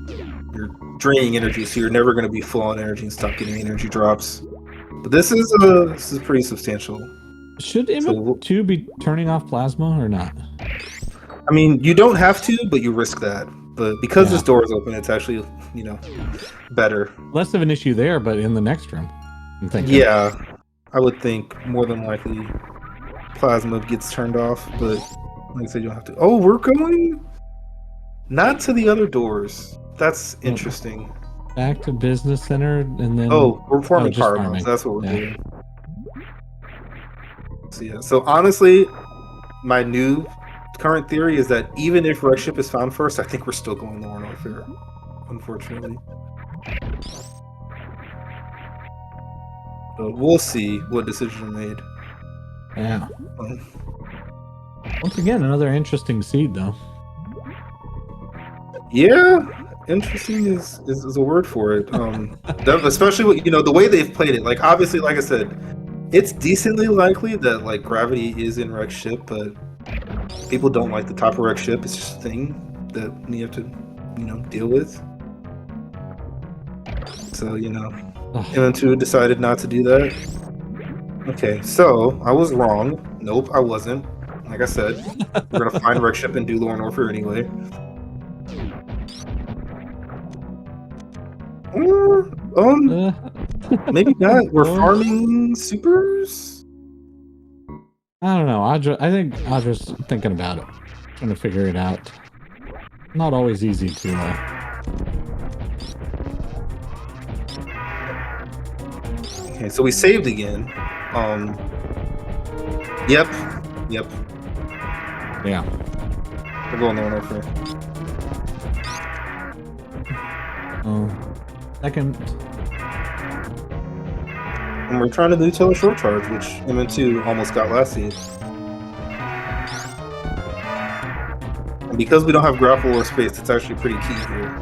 draining energy, so you're never going to be full on energy and stop getting energy drops. But this is pretty substantial. Should M2 be turning off plasma or not? I mean, you don't have to, but you risk that. But because this door is open, it's actually, you know, better. Less of an issue there, but in the next room, I'm thinking. Yeah, I would think more than likely plasma gets turned off, but like I said, you don't have to. Oh, we're going not to the other doors. That's interesting. Back to business center, and then... Oh, we're forming power bombs. That's what we're doing. So yeah. So honestly, my new current theory is that even if wreck ship is found first, I think we're still going Lord Warfare. Unfortunately. But we'll see what decisions are made. Yeah. Once again, another interesting seed, though. Yeah, interesting is a word for it. Especially what the way they've played it. Like obviously, like I said, it's decently likely that like gravity is in wreck ship, but people don't like the top of wreck ship. It's just a thing that we have to deal with. So MM2 decided not to do that. Okay, so I was wrong. Nope, I wasn't. Like I said, we're gonna find wreck ship and do Lord Warfare anyway. Maybe not. We're farming supers. I don't know. I think Audra's thinking about it, trying to figure it out. Not always easy to. Okay, so we saved again. Yep. Yeah. We're going Lord Warfare. Second. And we're trying to do tele short charge, which MM2 almost got last seed. And because we don't have grapple or space, it's actually pretty key here.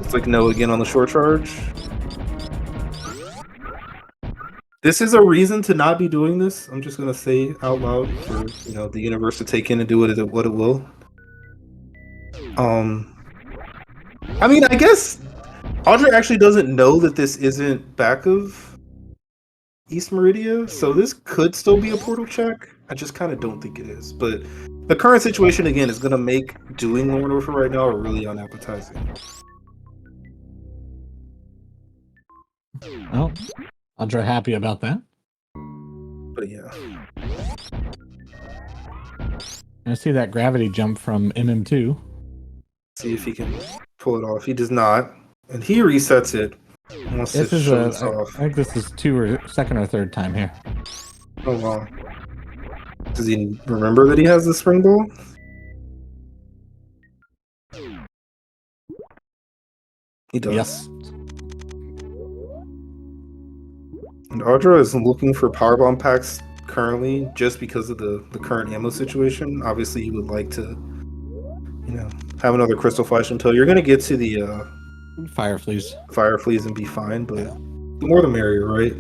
It's like no again on the short charge. This is a reason to not be doing this. I'm just gonna say out loud for the universe to take in and do what it will. I mean, I guess Audra actually doesn't know that this isn't back of East Meridia, so this could still be a portal check. I just kind of don't think it is. But the current situation again is gonna make doing Lord Warfare right now really unappetizing. Well, Audra happy about that. But yeah. I see that gravity jump from MM2. See if he can pull it off. He does not. And he resets it. This is I think this is second or third time here. Oh wow. Does he remember that he has the spring ball? He does. Yes. And Audra is looking for powerbomb packs currently just because of the current ammo situation. Obviously, he would like to, have another crystal flash until you're going to get to the fire fleas and be fine. But the more the merrier, right?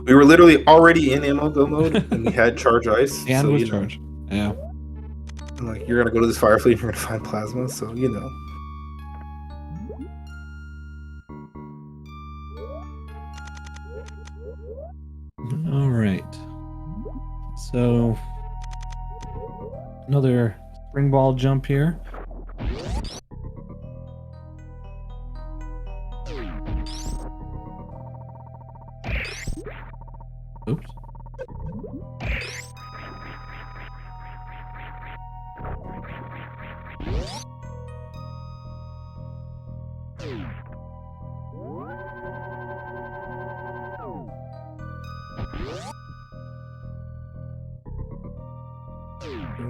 We were literally already in ammo go mode, and we had charge ice. And so, with charge. Yeah. I'm like, you're gonna go to this fire fleet, and you're gonna find plasma, so All right. So another spring ball jump here. Oops.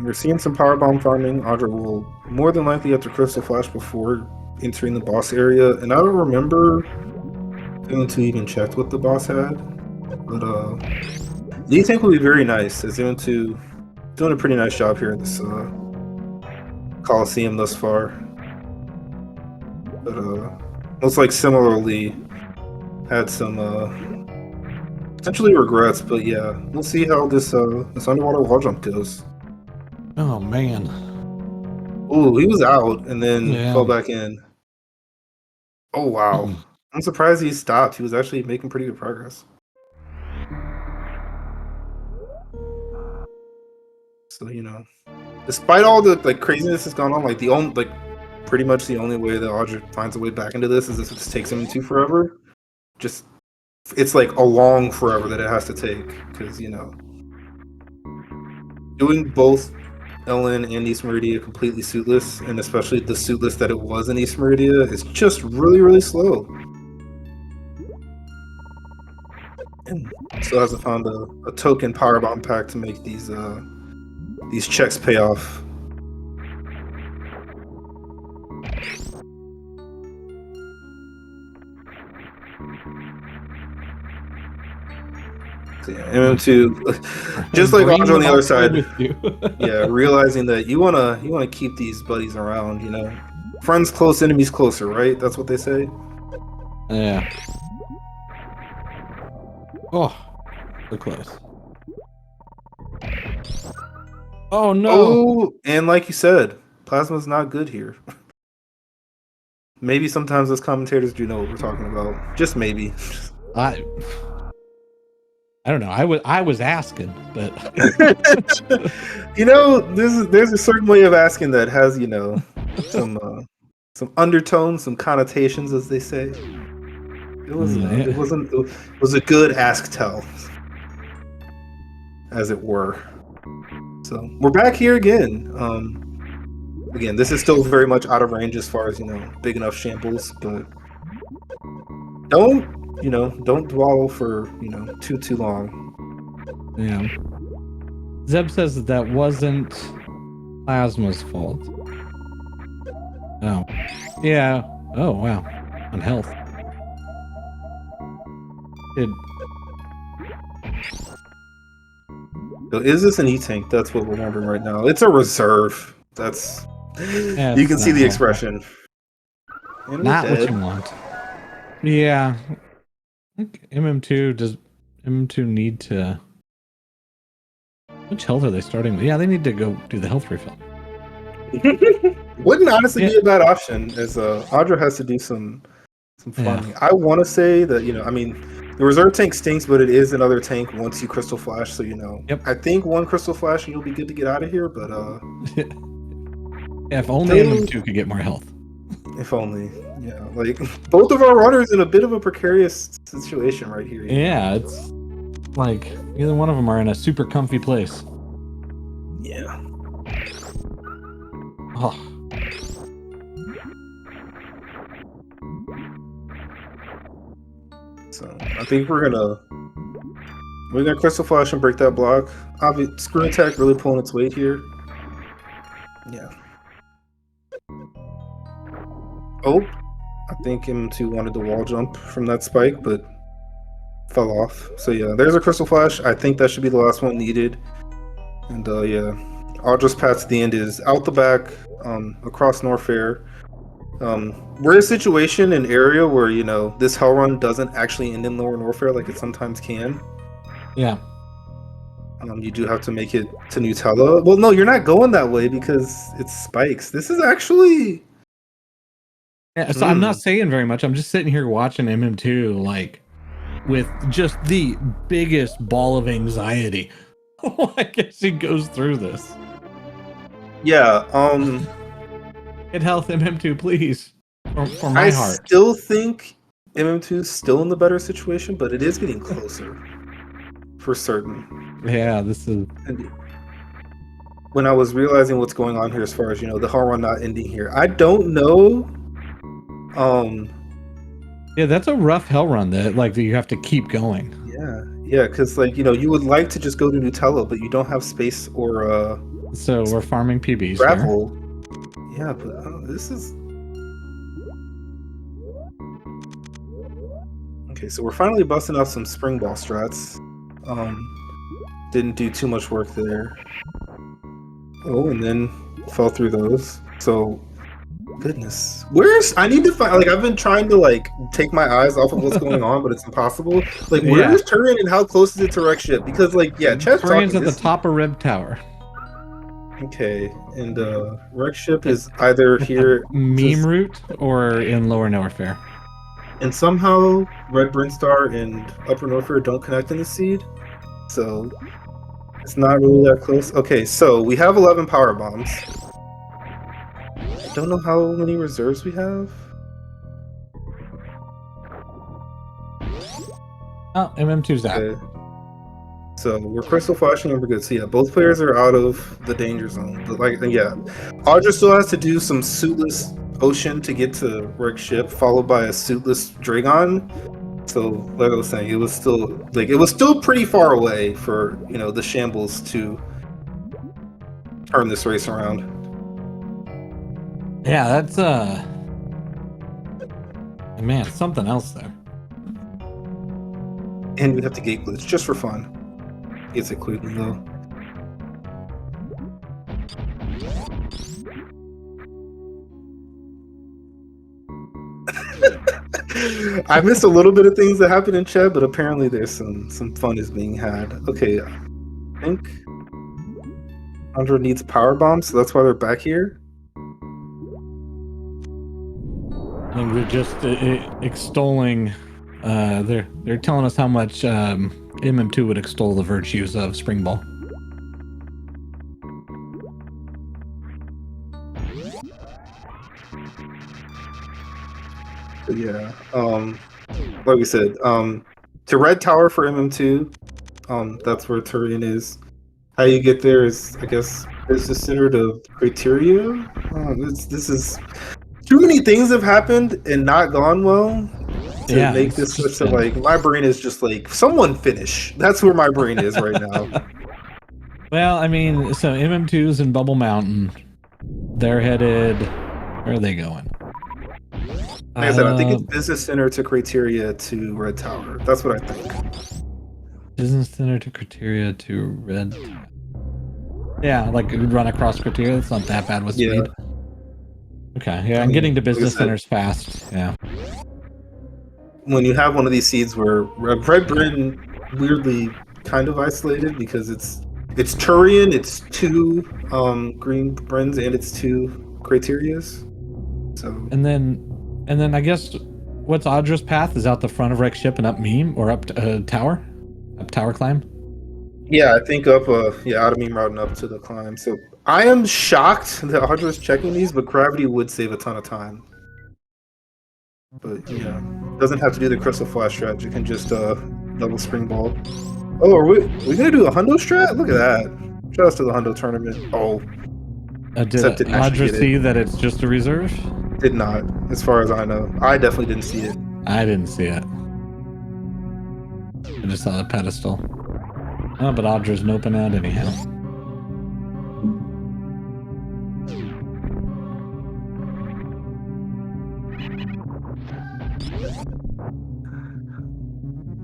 We're seeing some powerbomb farming. Audra will more than likely have to crystal flash before entering the boss area, and I don't remember M2 even checked what the boss had. But D-Tank will be very nice, as M2 doing a pretty nice job here in this Coliseum thus far. But looks like similarly had some potentially regrets, but yeah, we'll see how this underwater wall jump goes. Oh man. Ooh, he was out and then fell back in. Oh wow. I'm surprised he stopped. He was actually making pretty good progress. So, despite all the craziness that's gone on, pretty much the only way that Audra finds a way back into this is if it just takes him forever. Just it's like a long forever that it has to take, because you know, doing both Ellen and East Meridia completely suitless, and especially the suitless that it was in East Meridia, is just really, really slow. And still hasn't found a token power bomb pack to make these checks pay off. So yeah, MM2, just like Audra on the other side, yeah, realizing that you wanna keep these buddies around, you know, friends close, enemies closer, right? That's what they say. Yeah. Oh, so close. Oh no! Oh, and like you said, plasma's not good here. Maybe sometimes us commentators do know what we're talking about. Just maybe. I don't know. I was asking, but you know, there's a certain way of asking that has, you know, some undertones, some connotations, as they say. It was it was a good ask tell, as it were. So we're back here again. Again, this is still very much out of range as far as, you know, big enough shambles, but don't dwell for, you know, too long. Yeah. Zeb says that wasn't Plasma's fault. Oh. Yeah. Oh wow. On health. So is this an E-Tank? That's what we're wondering right now. It's a reserve. That's you can see the expression. And not what you want. Yeah. I think MM2 need to... Which health are they starting with? Yeah, they need to go do the health refill. Wouldn't honestly be a bad option, as Audra has to do some farming. I want to say that, you know, I mean, the reserve tank stinks, but it is another tank once you crystal flash, so you know. Yep. I think one crystal flash and you'll be good to get out of here, but yeah, if only MM2 could get more health. If only. Yeah, like both of our runners in a bit of a precarious situation right here. Yeah, it's like either one of them are in a super comfy place. Yeah. Oh. So I think we're gonna crystal flash and break that block. Obviously, screw attack really pulling its weight here. Yeah. Oh, I think M2 wanted to wall jump from that spike, but fell off. So yeah, there's a crystal flash. I think that should be the last one needed. And yeah, Audra's path to the end is out the back, across Norfair. We're in a situation, an area where, you know, this hell run doesn't actually end in Lower Norfair like it sometimes can. Yeah. You do have to make it to Nutella. Well, no, you're not going that way because it's spikes. This is actually... Yeah, so I'm not saying very much. I'm just sitting here watching MM2 like with just the biggest ball of anxiety. I guess he goes through this. Yeah, Get health, MM2, please. For my heart. I still think MM2 is still in the better situation, but it is getting closer. For certain. Yeah, this is... And when I was realizing what's going on here as far as, you know, the hell run not ending here, I don't know. Yeah, that's a rough hell run that like you have to keep going. Yeah, because like, you know, you would like to just go to Nutella, but you don't have space or so we're farming PBs gravel. Yeah, but this is okay. So we're finally busting out some spring ball strats. Didn't do too much work there. Oh, and then fell through those. So goodness, I need to find, like, I've been trying to like take my eyes off of what's going on, but it's impossible. Like, where is Turian and how close is it to wreck ship? Because like, yeah, Turian's at the top of Rib Tower. Okay, and wreck ship is either here meme route or in Lower Norfair. And somehow Red Brinstar and Upper Norfair don't connect in the seed, so it's not really that close. Okay, so we have 11 power bombs. I don't know how many reserves we have. Oh, MM2's out. Okay. So we're crystal flashing and we're good. So yeah, both players are out of the danger zone. But like, yeah, Audra still has to do some suitless ocean to get to Rick's ship, followed by a suitless Dragon. So like I was saying, it was still pretty far away for the shambles to turn this race around. Yeah, that's man, something else there. And we have to gate glitch just for fun. Gets it clearly though. I missed a little bit of things that happened in chat, but apparently there's some fun is being had. Okay, I think Andra needs power bombs, so that's why they're back here. And we're just extolling. They're telling us how much MM2 would extol the virtues of Spring Ball. But yeah, like we said, to Red Tower for MM2, that's where Turian is. How you get there is, I guess, business center to criteria. This is too many things have happened and not gone well to make this such a like. My brain is just like, someone finish. That's where my brain is right now. Well, I mean, so MM2's in Bubble Mountain. They're headed. Where are they going? Like I said, I think it's business center to criteria to Red Tower. That's what I think. Business center to criteria to Red Tower. Yeah, like we'd run across criteria. It's not that bad with speed. Okay, yeah, I'm getting to business centers fast. Yeah. When you have one of these seeds where Red Britain weirdly kind of isolated because it's Turian, it's two green Brins, and it's two criterias. So and then I guess what's Audra's path is out the front of Rex ship and up Meme or up tower climb. Yeah, I think up out of Meme route and up to the climb. So I am shocked that Audra's checking these, but gravity would save a ton of time. But yeah, doesn't have to do the crystal flash strat. You can just double spring ball. Oh, are we gonna do a hundo strat? Look at that! Shout out to the hundo tournament. Oh, did Audra see that it's just a reserve? Did not, as far as I know. I definitely didn't see it. I didn't see it. I just saw the pedestal. Oh, but Audra's noping out anyhow.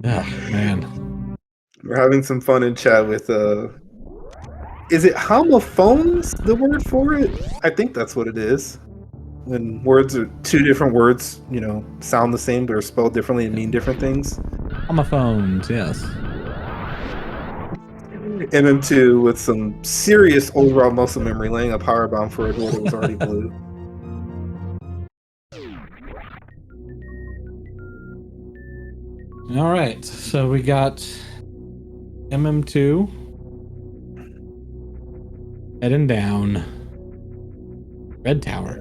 Oh, man. We're having some fun in chat with is it homophones, the word for it? I think that's what it is. When words are two different words, sound the same but are spelled differently and mean different things. Homophones, yes. MM2 with some serious overall muscle memory, laying a power bomb for a door that was already blue. All right, so we got MM2 heading down Red Tower.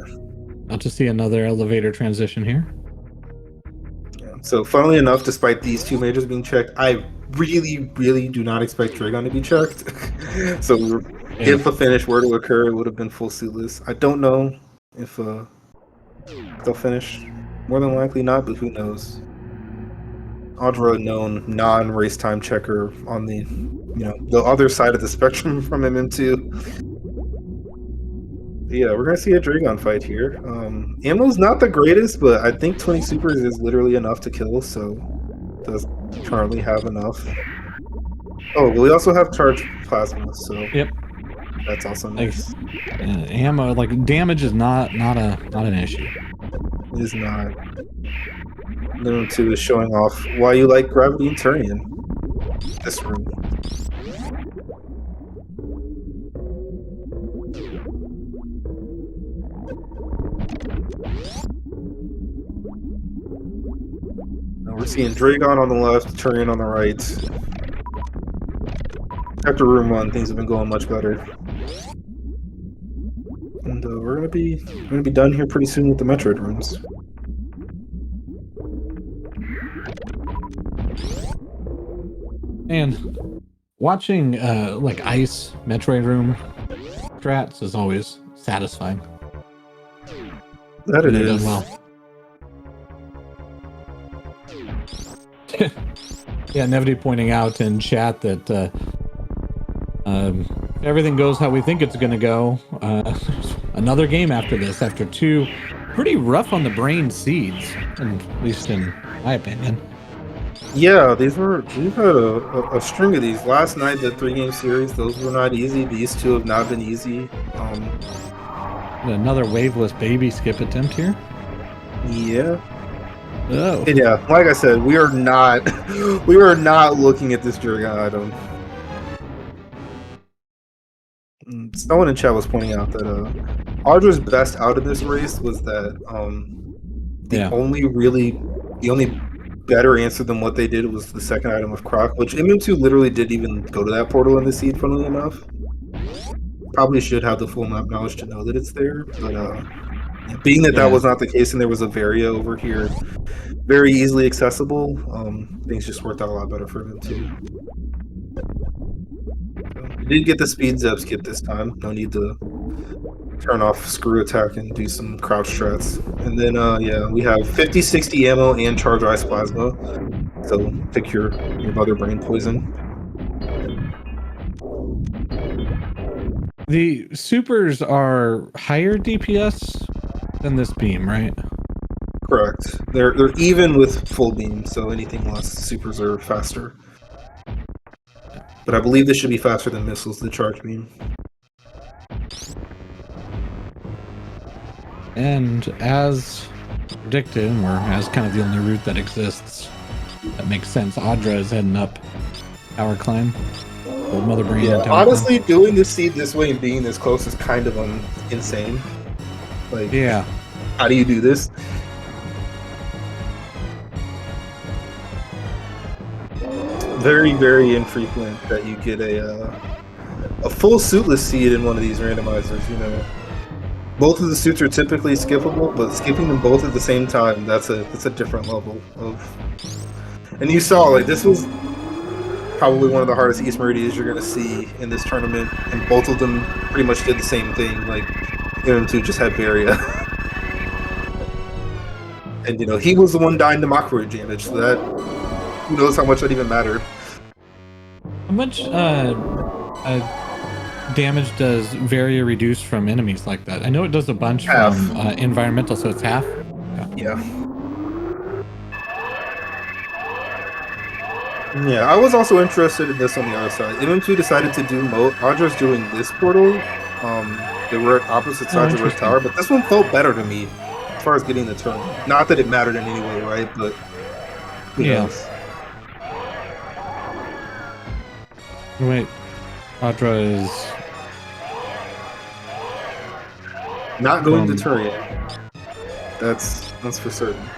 About to see another elevator transition here. Yeah. So funnily enough, despite these two majors being checked, I really, really do not expect Dragon to be checked. So if a finish were to occur, it would have been full suitless. I don't know if they'll finish. More than likely not, but who knows? Audra, known non-race time checker on the the other side of the spectrum from MM2. Yeah, we're gonna see a Dragon fight here. Ammo's not the greatest, but I think 20 supers is literally enough to kill, so does currently have enough. Oh, well, we also have charged plasma, so yep, that's also nice. Ammo, like damage, is not an issue. It is not. Minimum 2 is showing off why you like Gravity and Turian. This room. Now we're seeing Dragon on the left, Turian on the right. After room 1, things have been going much better. And we're gonna be done here pretty soon with the Metroid rooms. And watching like Ice Metroid Room strats is always satisfying. That it They're done is. well. Yeah, Nevity pointing out in chat that everything goes how we think it's going to go. Another game after this, after 2 pretty rough on the brain seeds, at least in my opinion. Yeah, we've had a string of these. Last night, the 3-game series, those were not easy. These 2 have not been easy. Another waveless baby skip attempt here. Yeah. Oh. And yeah, like I said, we are not looking at this Jurgen item. Someone in chat was pointing out that Audra's best out of this race was that the only better answer than what they did was the second item of Croc, which MM2 literally didn't even go to that portal in the seed, funnily enough. Probably should have the full map knowledge to know that it's there, but being that that was not the case and there was a Varia over here, very easily accessible, things just worked out a lot better for him too. We did get the speed zap skip this time. No need to turn off screw attack and do some crouch strats. And then yeah, we have 50-60 ammo and charge ice plasma. So pick your mother brain poison. The supers are higher DPS than this beam, right? Correct. They're even with full beam, so anything less supers are faster. But I believe this should be faster than missiles, the charge beam. And as predicted, or as kind of the only route that exists that makes sense, Audra is heading up Power Climb. Old Mother Brain. Yeah, honestly, doing this seed this way and being this close is kind of insane. Like, yeah, how do you do this? Very, very infrequent that you get a full suitless seed in one of these randomizers. You know, both of the suits are typically skippable, but skipping them both at the same time, that's a different level of. And you saw, like, this was probably one of the hardest East Meridians you're going to see in this tournament, and both of them pretty much did the same thing. Like, MM2 just had Varia. And, you know, he was the one dying to mockery damage, so that, who knows how much that even mattered. How much damage does Varia reduce from enemies like that? I know it does a bunch Half. from environmental, so it's half? Yeah. Yeah, I was also interested in this on the other side. MM2 decided to do Moat. Audra's doing this portal. They were at opposite sides of the tower, but this one felt better to me as far as getting the turn. Not that it mattered in any way, right? But who knows? Wait, Audra is not going to turn yet. That's for certain.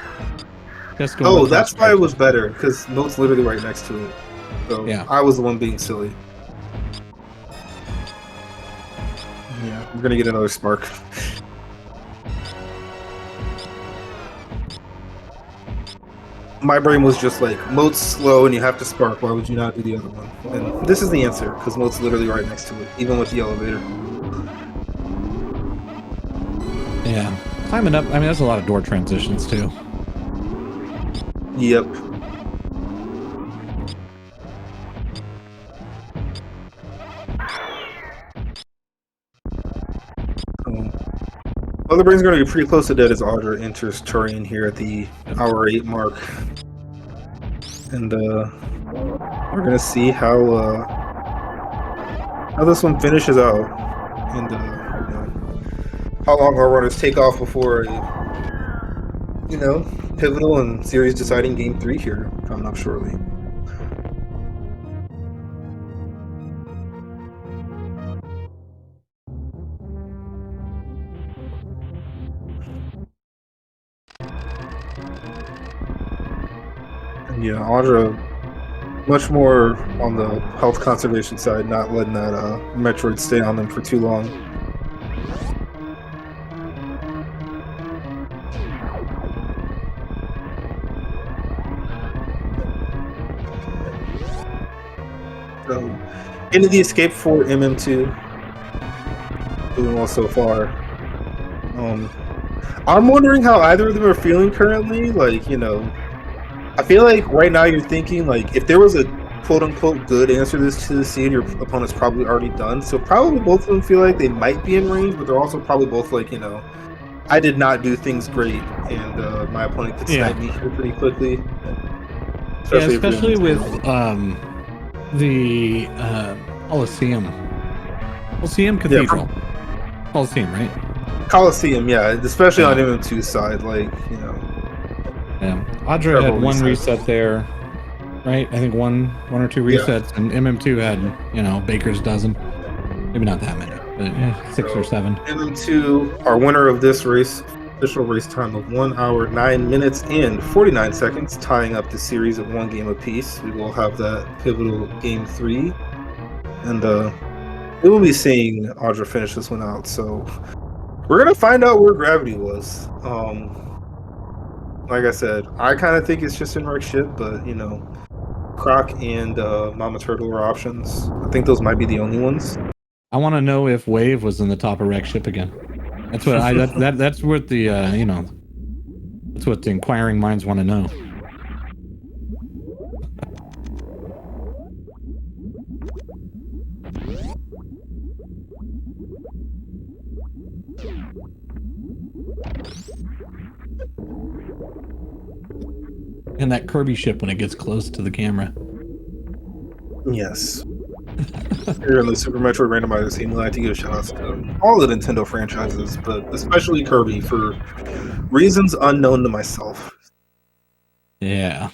Oh, that's why it was better, because Moat's literally right next to it. So yeah. I was the one being silly. Yeah, we're gonna get another spark. My brain was just like, Moat's slow and you have to spark, why would you not do the other one? And this is the answer, because Moat's literally right next to it, even with the elevator. Yeah, climbing up, I mean, there's a lot of door transitions too. Yep. Mother Brain's going to be pretty close to dead as Audra enters terrain here at the hour 8 mark. And we're going to see how this one finishes out. And you know, how long our runners take off before a, you know, pivotal and series deciding game 3 here coming up shortly. Yeah, Audra much more on the health conservation side, not letting that Metroid stay on them for too long. So, into the escape for MM2. Doing well so far. I'm wondering how either of them are feeling currently. Like, you know, I feel like right now you're thinking, like, if there was a quote-unquote good answer to this seed, your opponent's probably already done. So probably both of them feel like they might be in range, but they're also probably both like, you know, I did not do things great, and my opponent could snipe me here pretty quickly. Especially with the Coliseum Cathedral. Yeah, Coliseum, right? Coliseum, yeah, especially on MM2's side, like, you know. Yeah, Audra had one reset there, right? I think one or two resets, and MM2 had, you know, baker's dozen. Maybe not that many, but 6 or 7. MM2, our winner of this race, official race time of 1 hour 9 minutes and 49 seconds, tying up the series at 1 game apiece. We will have that pivotal game 3, and we will be seeing Audra finish this one out. So we're gonna find out where Gravity was. Like I said, I kind of think it's just in wreck ship, but you know, Croc and Mama Turtle are options. I think those might be the only ones. I want to know if Wave was in the top of wreck ship again. That's what that's what the you know, that's what the inquiring minds want to know. And that Kirby ship when it gets close to the camera. Yes. Here in the Super Metroid Randomizer scene, we like to give shout-outs to all the Nintendo franchises, but especially Kirby for reasons unknown to myself. Yeah.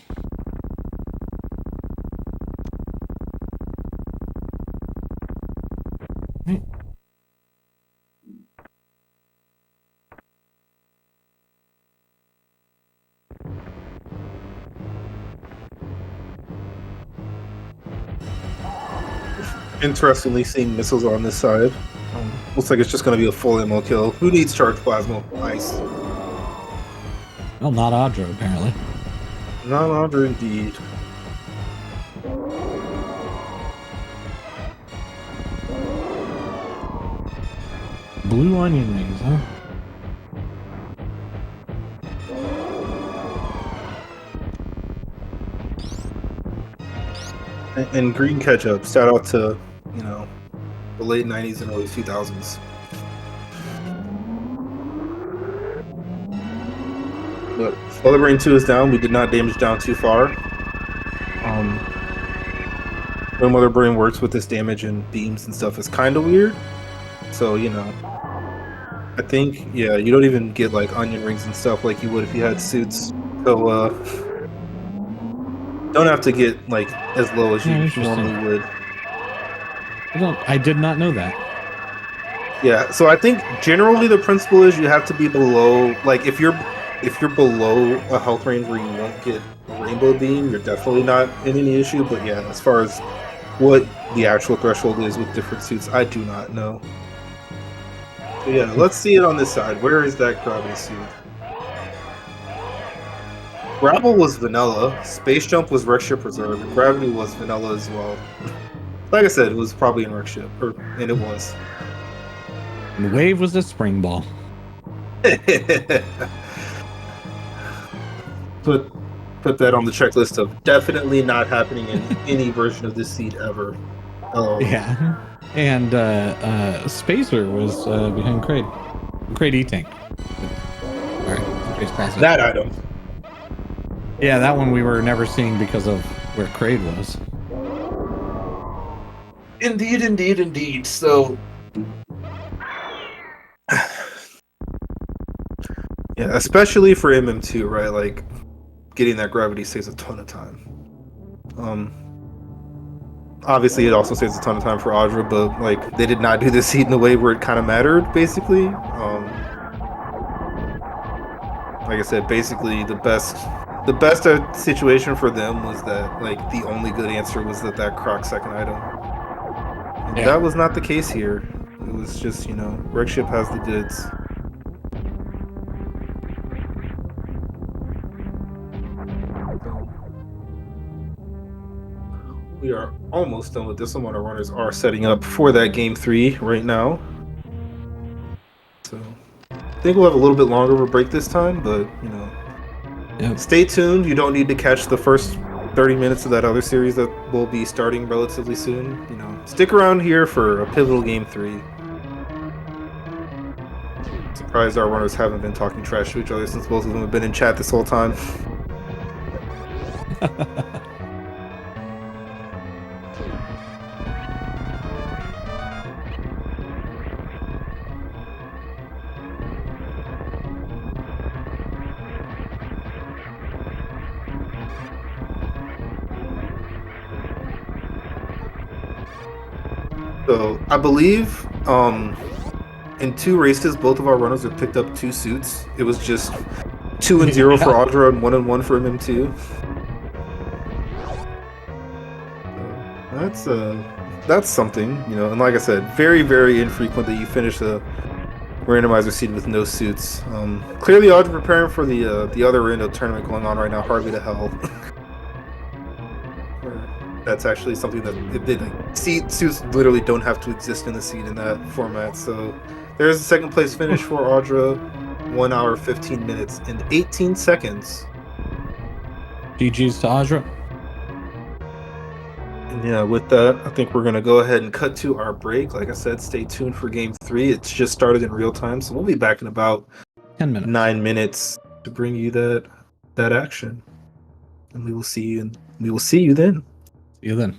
Interestingly, seeing missiles on this side. Looks like it's just going to be a full ammo kill. Who needs charged plasma? Nice. Well, not Audra, apparently. Not Audra, indeed. Blue onion rings, huh? And green ketchup. Shout out to, you know, the late 90s and early 2000s. But Mother Brain 2 is down. We did not damage down too far. When Mother Brain works with this damage and beams and stuff is kind of weird. So, you know, I think, yeah, you don't even get like onion rings and stuff like you would if you had suits. So, don't have to get like as low as you normally would. I did not know that. Yeah, so I think generally the principle is you have to be below, like if you're below a health range where you won't get a rainbow beam, you're definitely not in any issue. But yeah, as far as what the actual threshold is with different suits, I do not know. So yeah, let's see it on this side. Where is that Gravity suit? Grapple was vanilla, Space Jump was Wreck Ship Reserve, and Gravity was vanilla as well. Like I said, it was probably in Wreck Ship, and it was. And Wave was a spring ball. Put that on the checklist of definitely not happening in any version of this seed ever. Oh yeah, and Spacer was behind Kraid. Kraid E-Tank. All right, that item. Yeah, that one we were never seeing because of where Kraid was. Indeed. So, yeah, especially for MM2, right? Like, getting that gravity saves a ton of time. Obviously, it also saves a ton of time for Audra, but like, they did not do this seed in a way where it kind of mattered. Basically, like I said, basically the best situation for them was that like the only good answer was that Croc second item. And that was not the case here. It was just, you know, Wreck Ship has the goods. we are almost done with this one. Our runners are setting up for that game 3 right now. So I think we'll have a little bit longer of a break this time, but stay tuned. You don't need to catch the first 30 minutes of that other series that will be starting relatively soon. Stick around here for a pivotal game 3. Surprised our runners haven't been talking trash to each other since both of them have been in chat this whole time. So I believe in 2 races, both of our runners have picked up 2 suits. It was just 2 and 0 for Audra and 1 and 1 for MM2. That's something, And like I said, very, very infrequent that you finish a randomizer seed with no suits. Clearly, Audra preparing for the other rando tournament going on right now, Hardly to Hell. That's actually something that suits literally don't have to exist in the seed in that format. So there's a second place finish for Audra, 1 hour 15 minutes and 18 seconds. GG's to Audra. And yeah, with that, I think we're gonna go ahead and cut to our break. Like I said, stay tuned for game 3. It's just started in real time, so we'll be back in about 10 minutes, 9 minutes to bring you that action. And we will see you then. See you then.